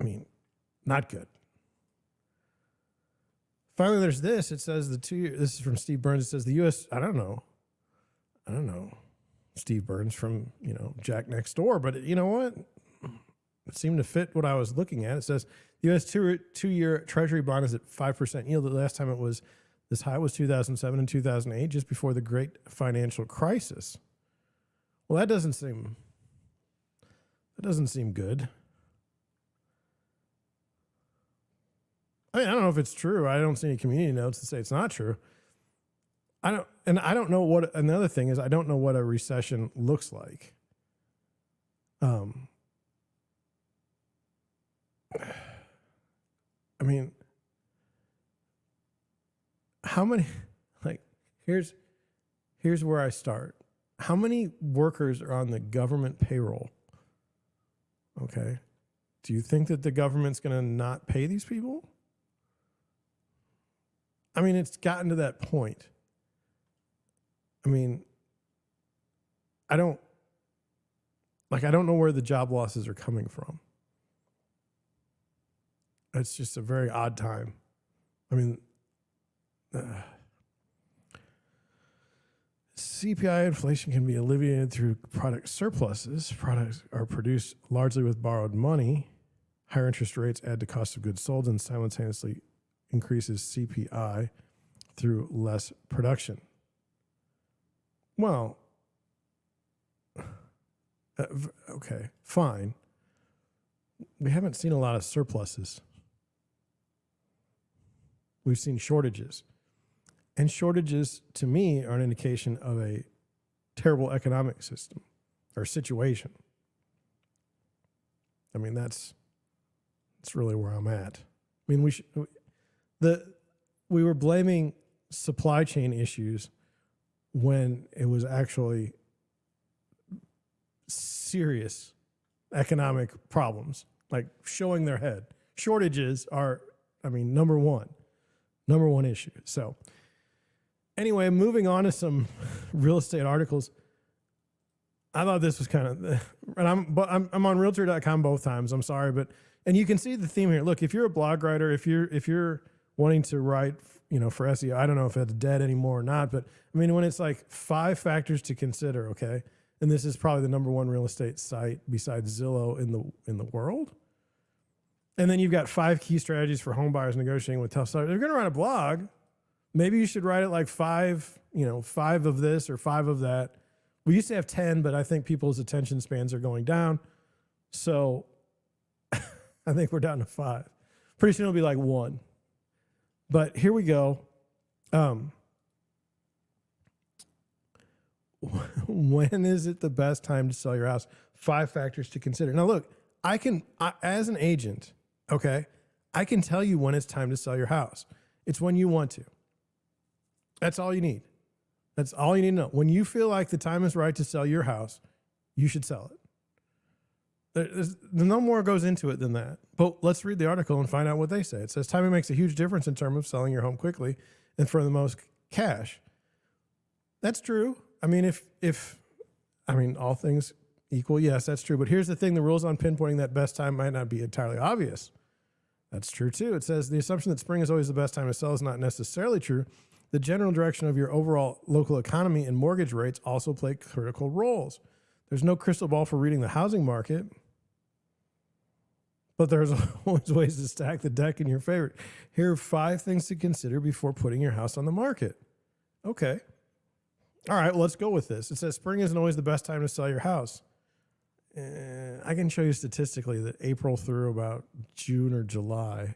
I mean, not good. Finally, there's this. It says this is from Steve Burns. It says the U.S., I don't know. Steve Burns from, Jack Next Door, but you know what? It seemed to fit what I was looking at. It says the U.S. two-year Treasury bond is at 5% yield. The last time it was this high was 2007 and 2008, just before the great financial crisis. Well, that doesn't seem good. I mean, I don't know if it's true. I don't see any community notes to say it's not true. I don't know what, another thing is, I don't know what a recession looks like. I mean, how many, here's where I start. How many workers are on the government payroll? Okay. Do you think that the government's going to not pay these people? I mean, it's gotten to that point. I mean, I don't know where the job losses are coming from. It's just a very odd time. I mean, CPI inflation can be alleviated through product surpluses. Products are produced largely with borrowed money. Higher interest rates add to cost of goods sold and simultaneously increases CPI through less production. Well, okay, fine. We haven't seen a lot of surpluses. We've seen shortages. And shortages, to me, are an indication of a terrible economic system or situation. I mean, that's really where I'm at. I mean, we were blaming supply chain issues when it was actually serious economic problems, like showing their head. Shortages are, number one issue. So anyway, moving on to some real estate articles. I thought this was kind of, and I'm on Realtor.com both times. I'm sorry, and you can see the theme here. Look, if you're a blog writer, if you're wanting to write, for SEO, I don't know if it's dead anymore or not, but when it's like 5 factors to consider, okay, and this is probably the number one real estate site besides Zillow in the world, and then you've got 5 key strategies for home buyers negotiating with tough sellers. If you're going to write a blog, maybe you should write it like 5 of this or 5 of that. We used to have 10, but I think people's attention spans are going down, so I think we're down to 5. Pretty soon it'll be like 1. But here we go. When is it the best time to sell your house? 5 factors to consider. Now, look, I as an agent, okay, I can tell you when it's time to sell your house. It's when you want to. That's all you need. That's all you need to know. When you feel like the time is right to sell your house, you should sell it. There's no more goes into it than that. But let's read the article and find out what they say. It says timing makes a huge difference in terms of selling your home quickly and for the most cash. That's true. If all things equal, yes, that's true. But here's the thing: the rules on pinpointing that best time might not be entirely obvious. That's true too. It says the assumption that spring is always the best time to sell is not necessarily true. The general direction of your overall local economy and mortgage rates also play critical roles. There's no crystal ball for reading the housing market, but there's always ways to stack the deck in your favor. Here are 5 things to consider before putting your house on the market. Okay, All right, well, let's go with this. It says spring isn't always the best time to sell your house. I can show you statistically that April through about June or July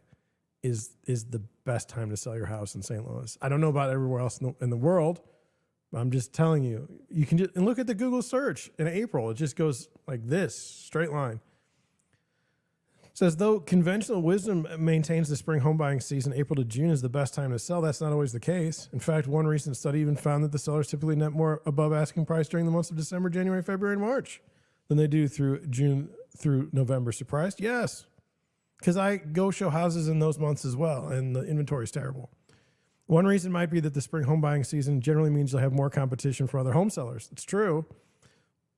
is the best time to sell your house in St. Louis. I don't know about everywhere else in the world. But I'm just telling you. You can just and look at the Google search in April. It just goes like this, straight line. It says, though conventional wisdom maintains the spring home buying season, April to June is the best time to sell. That's not always the case. In fact, one recent study even found that the sellers typically net more above asking price during the months of December, January, February, and March than they do through June through November. Surprised? Yes. Because I go show houses in those months as well, and the inventory is terrible. One reason might be that the spring home buying season generally means you'll have more competition for other home sellers. It's true,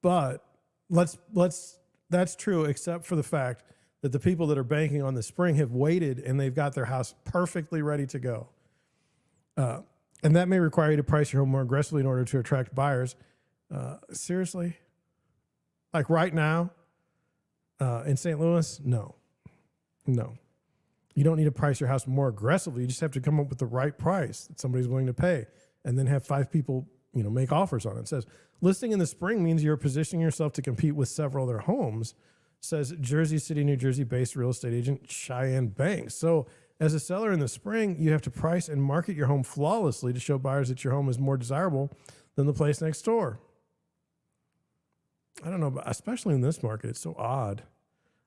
but that's true except for the fact that the people that are banking on the spring have waited and they've got their house perfectly ready to go. And that may require you to price your home more aggressively in order to attract buyers. Seriously? Like right now in St. Louis? No. You don't need to price your house more aggressively. You just have to come up with the right price that somebody's willing to pay and then have 5 people, make offers on it. It says listing in the spring means you're positioning yourself to compete with several other homes, says Jersey City, New Jersey-based real estate agent Cheyenne Banks. So as a seller in the spring, you have to price and market your home flawlessly to show buyers that your home is more desirable than the place next door. I don't know, but especially in this market, it's so odd.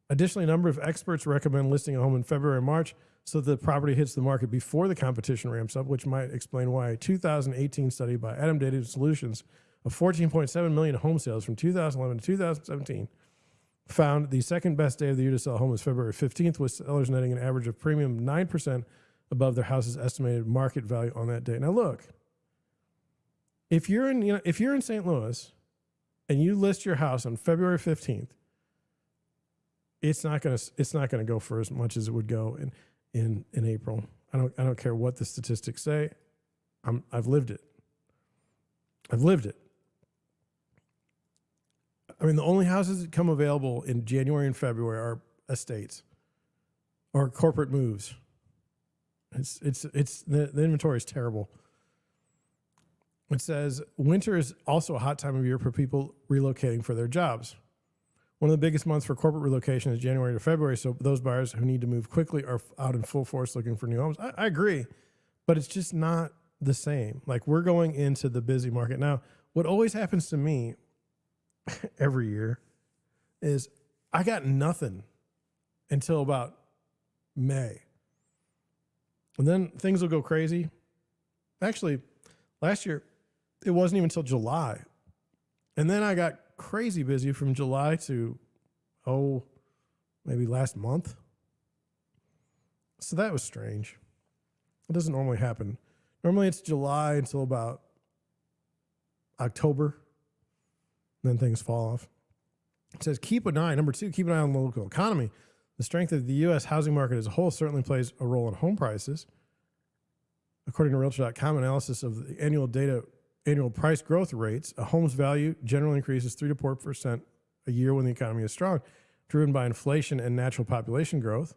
Additionally, a number of experts recommend listing a home in February and March so that the property hits the market before the competition ramps up, which might explain why a 2018 study by Adam Data Solutions of 14.7 million home sales from 2011 to 2017 found the second best day of the year to sell a home is February 15th, with sellers netting an average of premium 9% above their house's estimated market value on that day. Now, look, if you're in St. Louis and you list your house on February 15th, it's not gonna go for as much as it would go in April. I don't care what the statistics say. I've lived it. I mean, the only houses that come available in January and February are estates or corporate moves. The inventory is terrible. It says winter is also a hot time of year for people relocating for their jobs. One of the biggest months for corporate relocation is January to February, so those buyers who need to move quickly are out in full force looking for new homes. I agree, but it's just not the same. Like, we're going into the busy market. Now, what always happens to me every year is I got nothing until about May. And then things will go crazy. Actually, last year, it wasn't even until July. And then I got crazy busy from July to, maybe last month. So that was strange. It doesn't normally happen. Normally it's July until about October. Then things fall off. It says number 2, keep an eye on the local economy. The strength of the U.S. housing market as a whole certainly plays a role in home prices. According to Realtor.com analysis of the annual price growth rates, a home's value generally increases 3 to 4% a year when the economy is strong, driven by inflation and natural population growth.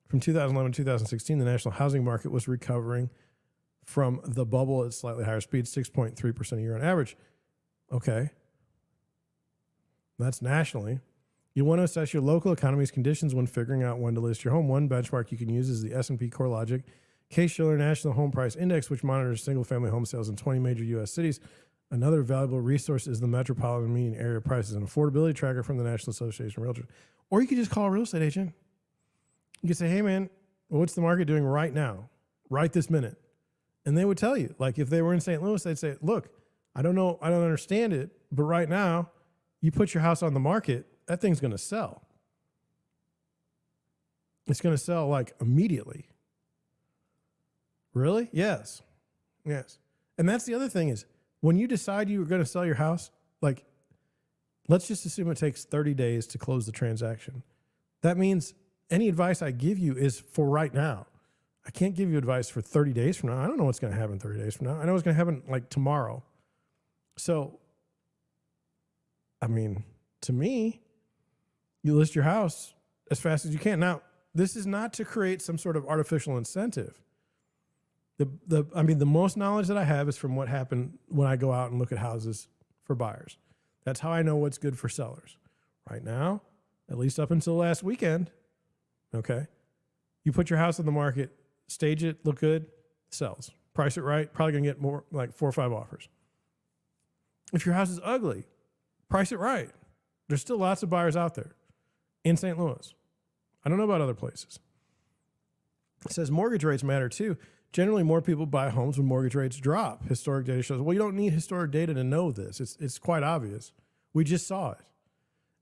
From 2011 to 2016, the national housing market was recovering from the bubble at slightly higher speeds, 6.3% a year on average. Okay. That's nationally. You want to assess your local economy's conditions when figuring out when to list your home. One benchmark you can use is the S&P CoreLogic Case-Shiller National Home Price Index, which monitors single-family home sales in 20 major U.S. cities. Another valuable resource is the Metropolitan Median Area Prices and Affordability Tracker from the National Association of Realtors. Or you could just call a real estate agent. You could say, hey, man, what's the market doing right now, right this minute? And they would tell you. Like, if they were in St. Louis, they'd say, look, I don't know, I don't understand it, but right now, you put your house on the market, that thing's going to sell. It's going to sell, like, immediately. Really? Yes. And that's the other thing is, when you decide you're going to sell your house, like, let's just assume it takes 30 days to close the transaction. That means any advice I give you is for right now. I can't give you advice for 30 days from now. I don't know what's going to happen 30 days from now. I know what's going to happen like tomorrow. So, I mean, to me, you list your house as fast as you can. Now, this is not to create some sort of artificial incentive. The most knowledge that I have is from what happened when I go out and look at houses for buyers. That's how I know what's good for sellers. Right now, at least up until last weekend, okay, you put your house on the market, stage it, look good, sells. Price it right, probably going to get more like 4 or 5 offers. If your house is ugly, price it right. There's still lots of buyers out there in St. Louis. I don't know about other places. It says mortgage rates matter too. Generally, more people buy homes when mortgage rates drop. Historic data shows, well, you don't need historic data to know this. It's quite obvious. We just saw it.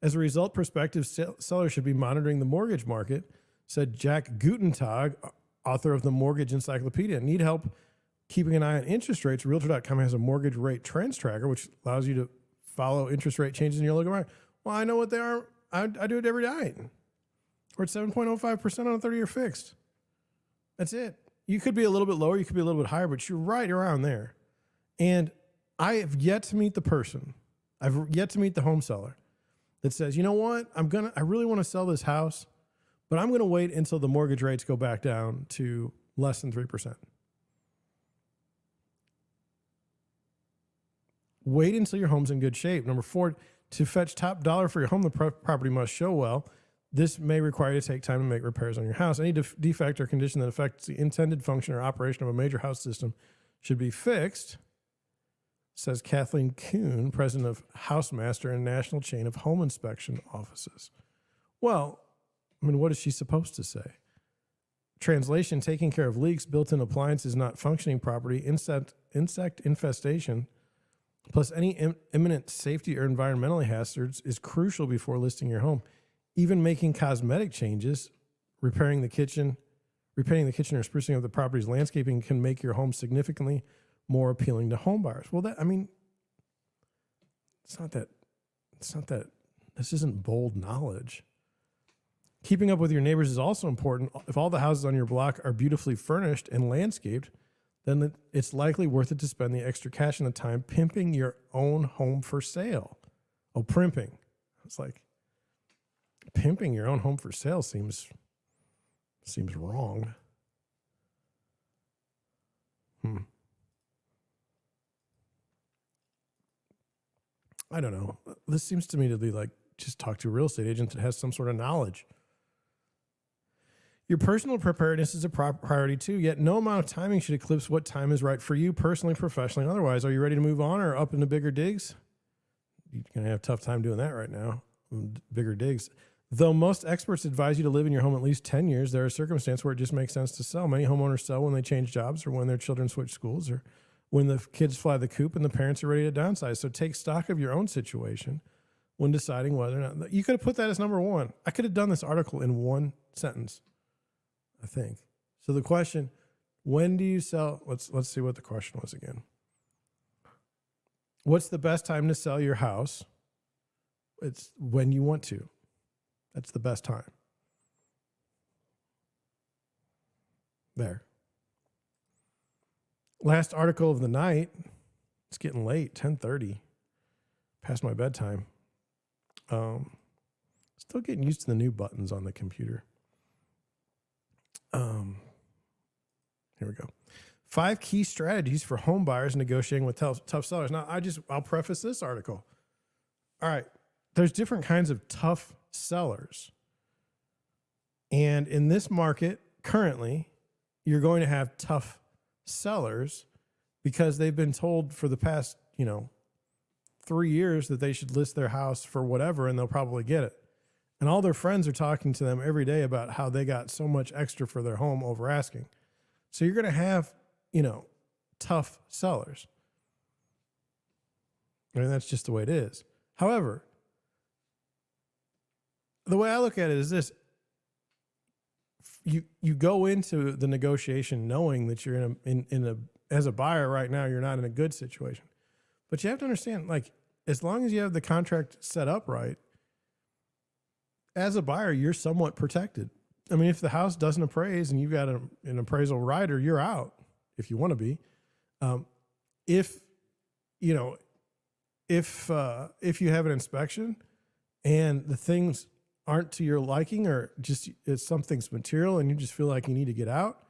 As a result, prospective sellers should be monitoring the mortgage market, said Jack Gutentag, author of the Mortgage Encyclopedia. Need help keeping an eye on interest rates? Realtor.com has a mortgage rate trends tracker, which allows you to follow interest rate changes in your local market. Well, I know what they are. I do it every night. We're at 7.05% on a 30-year fixed. That's it. You could be a little bit lower, you could be a little bit higher, but you're right around there. And I have yet to meet the person, I've yet to meet the home seller that says, you know what, I really want to sell this house, but I'm going to wait until the mortgage rates go back down to less than 3%. Wait until your home's in good shape. Number 4, to fetch top dollar for your home, the property must show well. This may require you to take time to make repairs on your house. Any defect or condition that affects the intended function or operation of a major house system should be fixed, says Kathleen Kuhn, president of Housemaster and national chain of home inspection offices. Well, I mean, what is she supposed to say? Translation, taking care of leaks, built-in appliances not functioning properly, insect infestation, plus any imminent safety or environmental hazards is crucial before listing your home. Even making cosmetic changes, repainting the kitchen or sprucing up the property's landscaping can make your home significantly more appealing to home buyers. Well, this isn't bold knowledge. Keeping up with your neighbors is also important. If all the houses on your block are beautifully furnished and landscaped, then it's likely worth it to spend the extra cash and the time pimping your own home for sale. Oh, primping. It's like, pimping your own home for sale seems wrong. I don't know. This seems to me to be like, just talk to a real estate agent that has some sort of knowledge. Your personal preparedness is a priority too, yet no amount of timing should eclipse what time is right for you personally, professionally, otherwise. Are you ready to move on or up into bigger digs? You're going to have a tough time doing that right now. Bigger digs. Though most experts advise you to live in your home at least 10 years, there are circumstances where it just makes sense to sell. Many homeowners sell when they change jobs or when their children switch schools or when the kids fly the coop and the parents are ready to downsize. So take stock of your own situation when deciding whether or not. You could have put that as number 1. I could have done this article in 1 sentence, I think. So the question, when do you sell? Let's see what the question was again. What's the best time to sell your house? It's when you want to. That's the best time. There. Last article of the night. It's getting late, 10:30. Past my bedtime. Still getting used to the new buttons on the computer. Here we go. 5 key strategies for home buyers negotiating with tough sellers. Now, I'll preface this article. All right. There's different kinds of tough sellers. And in this market, currently, you're going to have tough sellers because they've been told for the past, 3 years that they should list their house for whatever, and they'll probably get it. And all their friends are talking to them every day about how they got so much extra for their home over asking. So you're going to have, tough sellers. I mean, that's just the way it is. However, the way I look at it is this. You go into the negotiation knowing that you're as a buyer right now, you're not in a good situation. But you have to understand, like, as long as you have the contract set up right, as a buyer, you're somewhat protected. I mean, if the house doesn't appraise and you've got an appraisal rider, you're out if you want to be. If you have an inspection and the things aren't to your liking or just it's something's material and you just feel like you need to get out,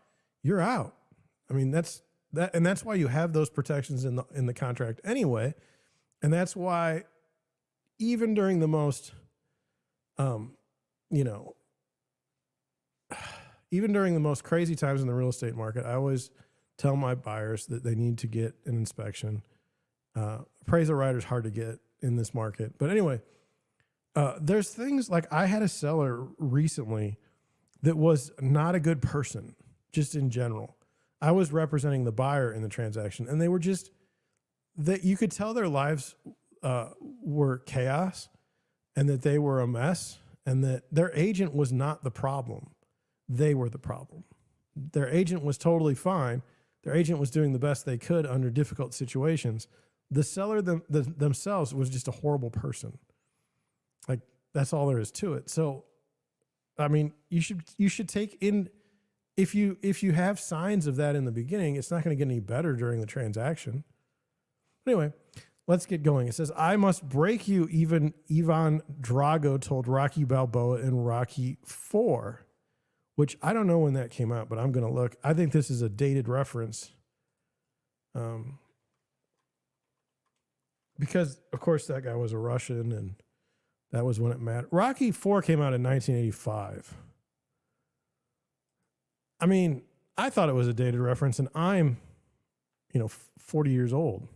you're out. I mean, that's why you have those protections in the contract anyway. And that's why even during the most, even during the most crazy times in the real estate market, I always tell my buyers that they need to get an inspection. Appraisal writer's hard to get in this market. But anyway, there's things like I had a seller recently that was not a good person, just in general. I was representing the buyer in the transaction, and they were just, that you could tell their lives were chaos and that they were a mess and that their agent was not the problem. They were the problem. Their agent was totally fine. Their agent was doing the best they could under difficult situations. The seller themselves was just a horrible person. Like, that's all there is to it. So, I mean, you should take in, if you have signs of that in the beginning, it's not going to get any better during the transaction. Anyway, let's get going. It says, I must break you, even Ivan Drago told Rocky Balboa in Rocky 4, which I don't know when that came out, but I'm going to look. I think this is a dated reference. Because, of course, that guy was a Russian, and that was when it mattered. Rocky 4 came out in 1985. I mean, I thought it was a dated reference, and I'm, 40 years old.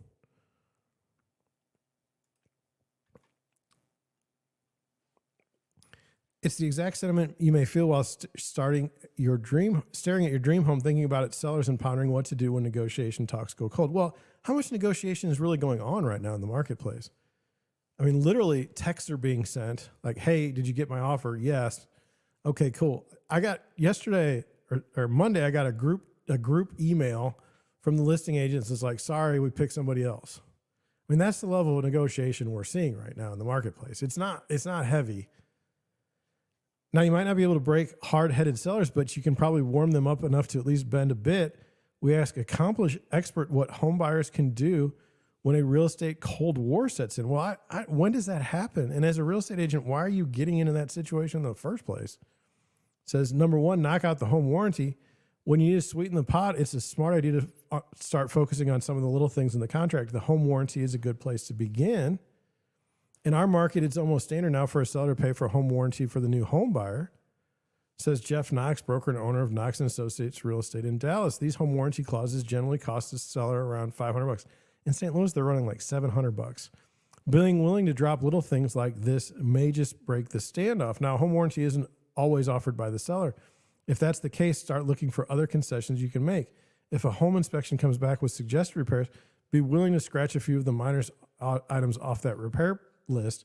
It's the exact sentiment you may feel while staring at your dream home, thinking about its sellers and pondering what to do when negotiation talks go cold. Well, how much negotiation is really going on right now in the marketplace? I mean, literally texts are being sent like, hey, did you get my offer? Yes. Okay, cool. I got yesterday or Monday, I got a group email from the listing agents that's like, sorry, we picked somebody else. I mean, that's the level of negotiation we're seeing right now in the marketplace. It's not heavy. Now, you might not be able to break hard-headed sellers, but you can probably warm them up enough to at least bend a bit. We ask accomplished expert what home buyers can do when a real estate cold war sets in. Well, when does that happen? And as a real estate agent, why are you getting into that situation in the first place? It says, number one, knock out the home warranty. When you need to sweeten the pot, it's a smart idea to start focusing on some of the little things in the contract. The home warranty is a good place to begin. In our market, it's almost standard now for a seller to pay for a home warranty for the new home buyer, says Jeff Knox, broker and owner of Knox & Associates Real Estate in Dallas. These home warranty clauses generally cost the seller around $500. In St. Louis, they're running like $700. Being willing to drop little things like this may just break the standoff. Now, home warranty isn't always offered by the seller. If that's the case, start looking for other concessions you can make. If a home inspection comes back with suggested repairs, be willing to scratch a few of the minor items off that repair list.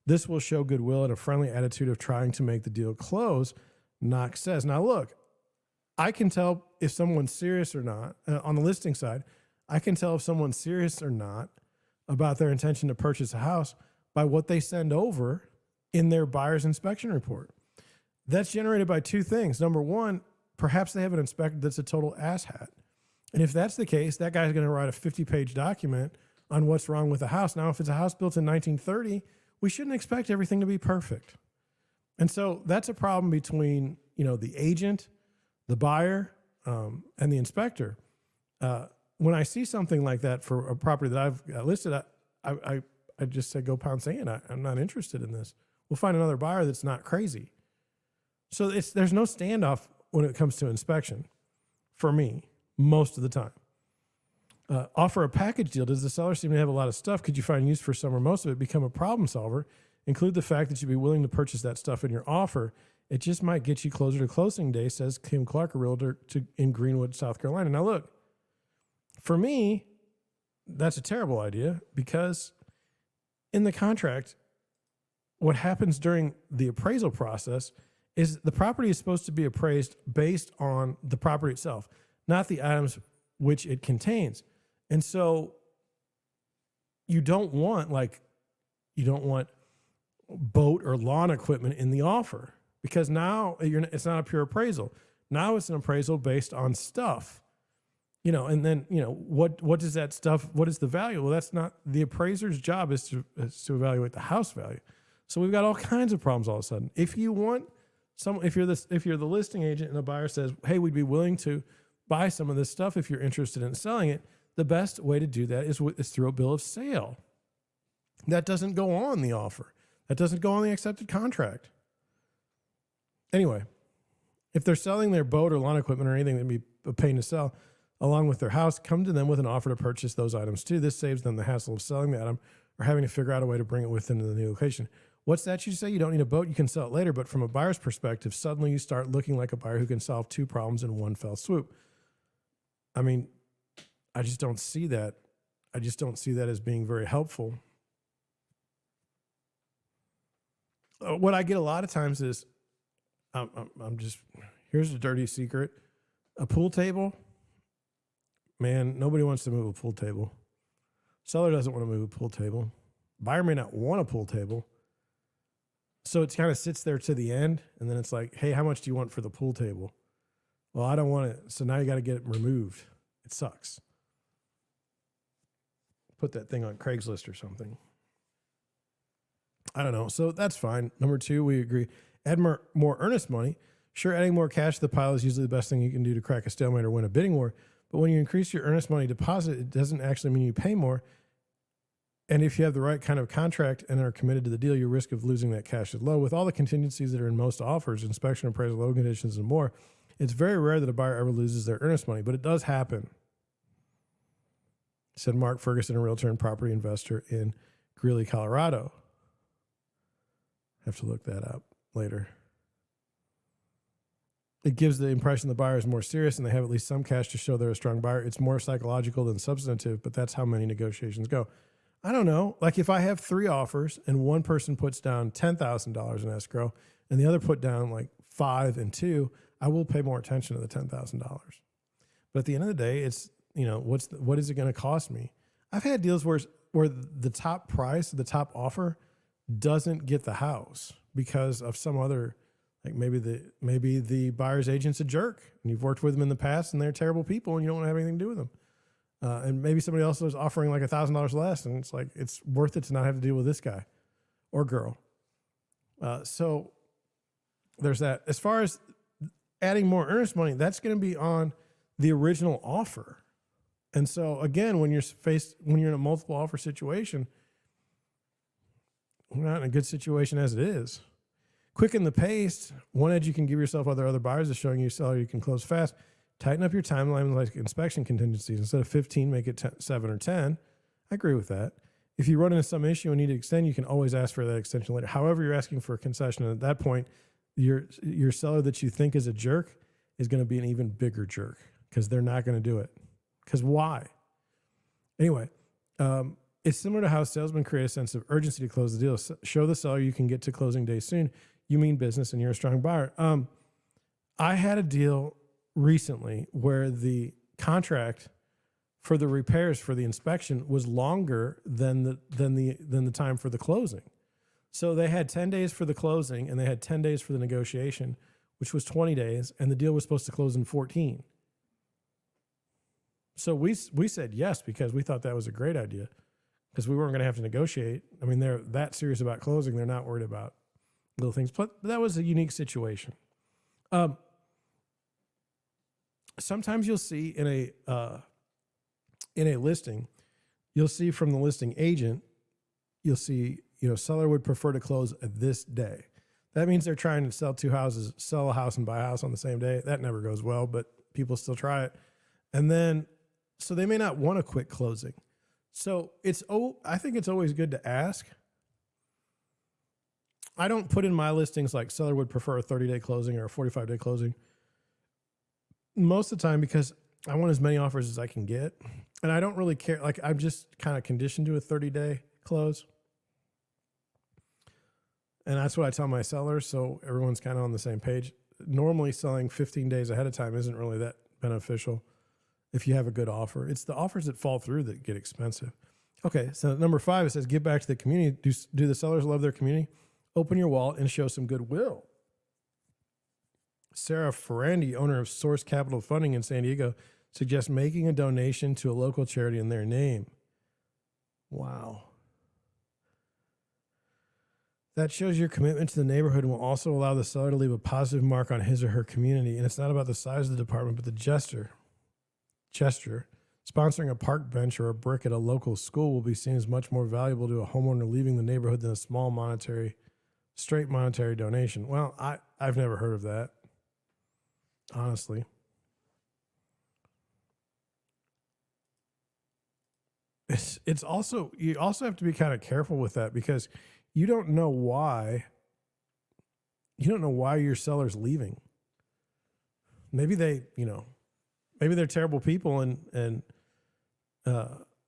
This will show goodwill and a friendly attitude of trying to make the deal close, Knox says. Now, look, I can tell if someone's serious or not. On the listing side, I can tell if someone's serious or not about their intention to purchase a house by what they send over in their buyer's inspection report. That's generated by two things. Number one, perhaps they have an inspector that's a total asshat. And if that's the case, that guy's going to write a 50-page document on what's wrong with the house. Now, if it's a house built in 1930, we shouldn't expect everything to be perfect. And so that's a problem between, the agent, the buyer, and the inspector. When I see something like that for a property that I've got listed, I just say, go pound sand. I'm not interested in this. We'll find another buyer that's not crazy. So there's no standoff when it comes to inspection for me most of the time. Offer a package deal. Does the seller seem to have a lot of stuff? Could you find use for some or most of it? Become a problem solver. Include the fact that you'd be willing to purchase that stuff in your offer. It just might get you closer to closing day, says Kim Clark, a realtor in Greenwood, South Carolina. Now, look, for me, that's a terrible idea because in the contract, what happens during the appraisal process is the property is supposed to be appraised based on the property itself, not the items which it contains. And so you don't want boat or lawn equipment in the offer because now it's not a pure appraisal. Now it's an appraisal based on stuff, and then, what does that stuff, what is the value? Well, that's not the appraiser's job is to evaluate the house value. So we've got all kinds of problems all of a sudden. If you're the listing agent and the buyer says, hey, we'd be willing to buy some of this stuff if you're interested in selling it, the best way to do that is through a bill of sale. That doesn't go on the offer. That doesn't go on the accepted contract. Anyway, if they're selling their boat or lawn equipment or anything that'd be a pain to sell, along with their house, come to them with an offer to purchase those items too. This saves them the hassle of selling the item or having to figure out a way to bring it with them to the new location. What's that you say? You don't need a boat, you can sell it later. But from a buyer's perspective, suddenly you start looking like a buyer who can solve two problems in one fell swoop. I mean, I just don't see that. I just don't see that as being very helpful. What I get a lot of times is, here's a dirty secret. A pool table, man, nobody wants to move a pool table. Seller doesn't want to move a pool table. Buyer may not want a pool table. So it kind of sits there to the end, and then it's like, hey, how much do you want for the pool table? Well, I don't want it. So now you got to get it removed. It sucks. Put that thing on Craigslist or something. I don't know. So that's fine. Number two, we agree. Add more earnest money. Sure, adding more cash to the pile is usually the best thing you can do to crack a stalemate or win a bidding war. But when you increase your earnest money deposit, it doesn't actually mean you pay more. And if you have the right kind of contract and are committed to the deal, your risk of losing that cash is low. With all the contingencies that are in most offers, inspection, appraisal, loan conditions, and more, it's very rare that a buyer ever loses their earnest money, but it does happen. Said Mark Ferguson, a realtor and property investor in Greeley, Colorado. Have to look that up later. It gives the impression the buyer is more serious and they have at least some cash to show they're a strong buyer. It's more psychological than substantive, but that's how many negotiations go. I don't know. Like if I have 3 offers and one person puts down $10,000 in escrow and the other put down like 5 and 2, I will pay more attention to the $10,000. But at the end of the day, it's, you know, what is it going to cost me? I've had deals where the top price, the top offer doesn't get the house because of some other, like maybe the buyer's agent's a jerk and you've worked with them in the past and they're terrible people and you don't want to have anything to do with them. And maybe somebody else is offering like $1,000 less and it's like, it's worth it to not have to deal with this guy or girl. So there's that. As far as adding more earnest money, that's going to be on the original offer. And so again, when you're in a multiple offer situation, we're not in a good situation as it is. Quicken the pace. One edge you can give yourself other buyers is showing you seller you can close fast. Tighten up your timeline like inspection contingencies. Instead of 15, make it 7 or 10. I agree with that. If you run into some issue and need to extend, you can always ask for that extension later. However, you're asking for a concession. And at that point, your seller that you think is a jerk is going to be an even bigger jerk because they're not going to do it. Because why? Anyway, it's similar to how salesmen create a sense of urgency to close the deal. Show the seller you can get to closing day soon. You mean business and you're a strong buyer. I had a deal recently where the contract for the repairs for the inspection was longer than the time for the closing. So they had 10 days for the closing and they had 10 days for the negotiation, which was 20 days, and the deal was supposed to close in 14. So we said yes because we thought that was a great idea because we weren't going to have to negotiate. I mean, they're that serious about closing. They're not worried about little things. But that was a unique situation. Sometimes you'll see in a listing, you'll see from the listing agent, you'll see, seller would prefer to close this day. That means they're trying to sell 2 houses, sell a house and buy a house on the same day. That never goes well, but people still try it. And then, so they may not want a quick closing. So I think it's always good to ask. I don't put in my listings like seller would prefer a 30-day closing or a 45-day closing most of the time because I want as many offers as I can get. And I don't really care. Like I'm just kind of conditioned to a 30-day close. And that's what I tell my sellers. So everyone's kind of on the same page. Normally selling 15 days ahead of time isn't really that beneficial if you have a good offer. It's the offers that fall through that get expensive. Okay, so number 5, it says give back to the community. Do the sellers love their community? Open your wallet and show some goodwill. Sarah Ferrandi, owner of Source Capital Funding in San Diego, suggests making a donation to a local charity in their name. Wow. That shows your commitment to the neighborhood and will also allow the seller to leave a positive mark on his or her community. And it's not about the size of the department, but the gesture. gesture. Sponsoring a park bench or a brick at a local school will be seen as much more valuable to a homeowner leaving the neighborhood than a small straight monetary donation. Well, I've never heard of that, honestly. It's also, you also have to be kind of careful with that because you don't know why your seller's leaving. Maybe maybe they're terrible people and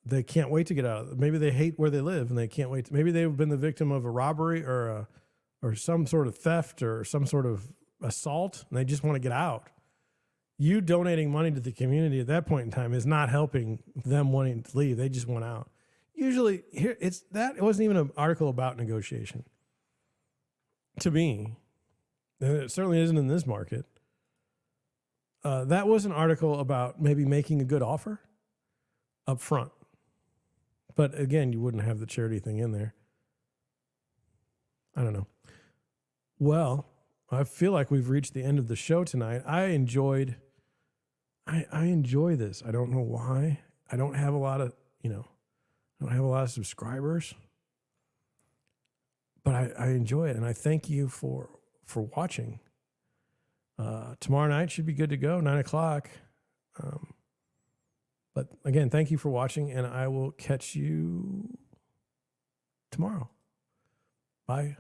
they can't wait to get out of it. Maybe they hate where they live and they can't wait. Maybe they've been the victim of a robbery or some sort of theft or some sort of assault and they just want to get out. You donating money to the community at that point in time is not helping them wanting to leave. They just want out. Usually it wasn't even an article about negotiation. To me, and it certainly isn't in this market. That was an article about maybe making a good offer up front. But again, you wouldn't have the charity thing in there. I don't know. Well, I feel like we've reached the end of the show tonight. I enjoy this. I don't know why. I don't have a lot of, subscribers. But I enjoy it, and I thank you for watching. Tomorrow night should be good to go, 9:00. But again, thank you for watching, and I will catch you tomorrow. Bye.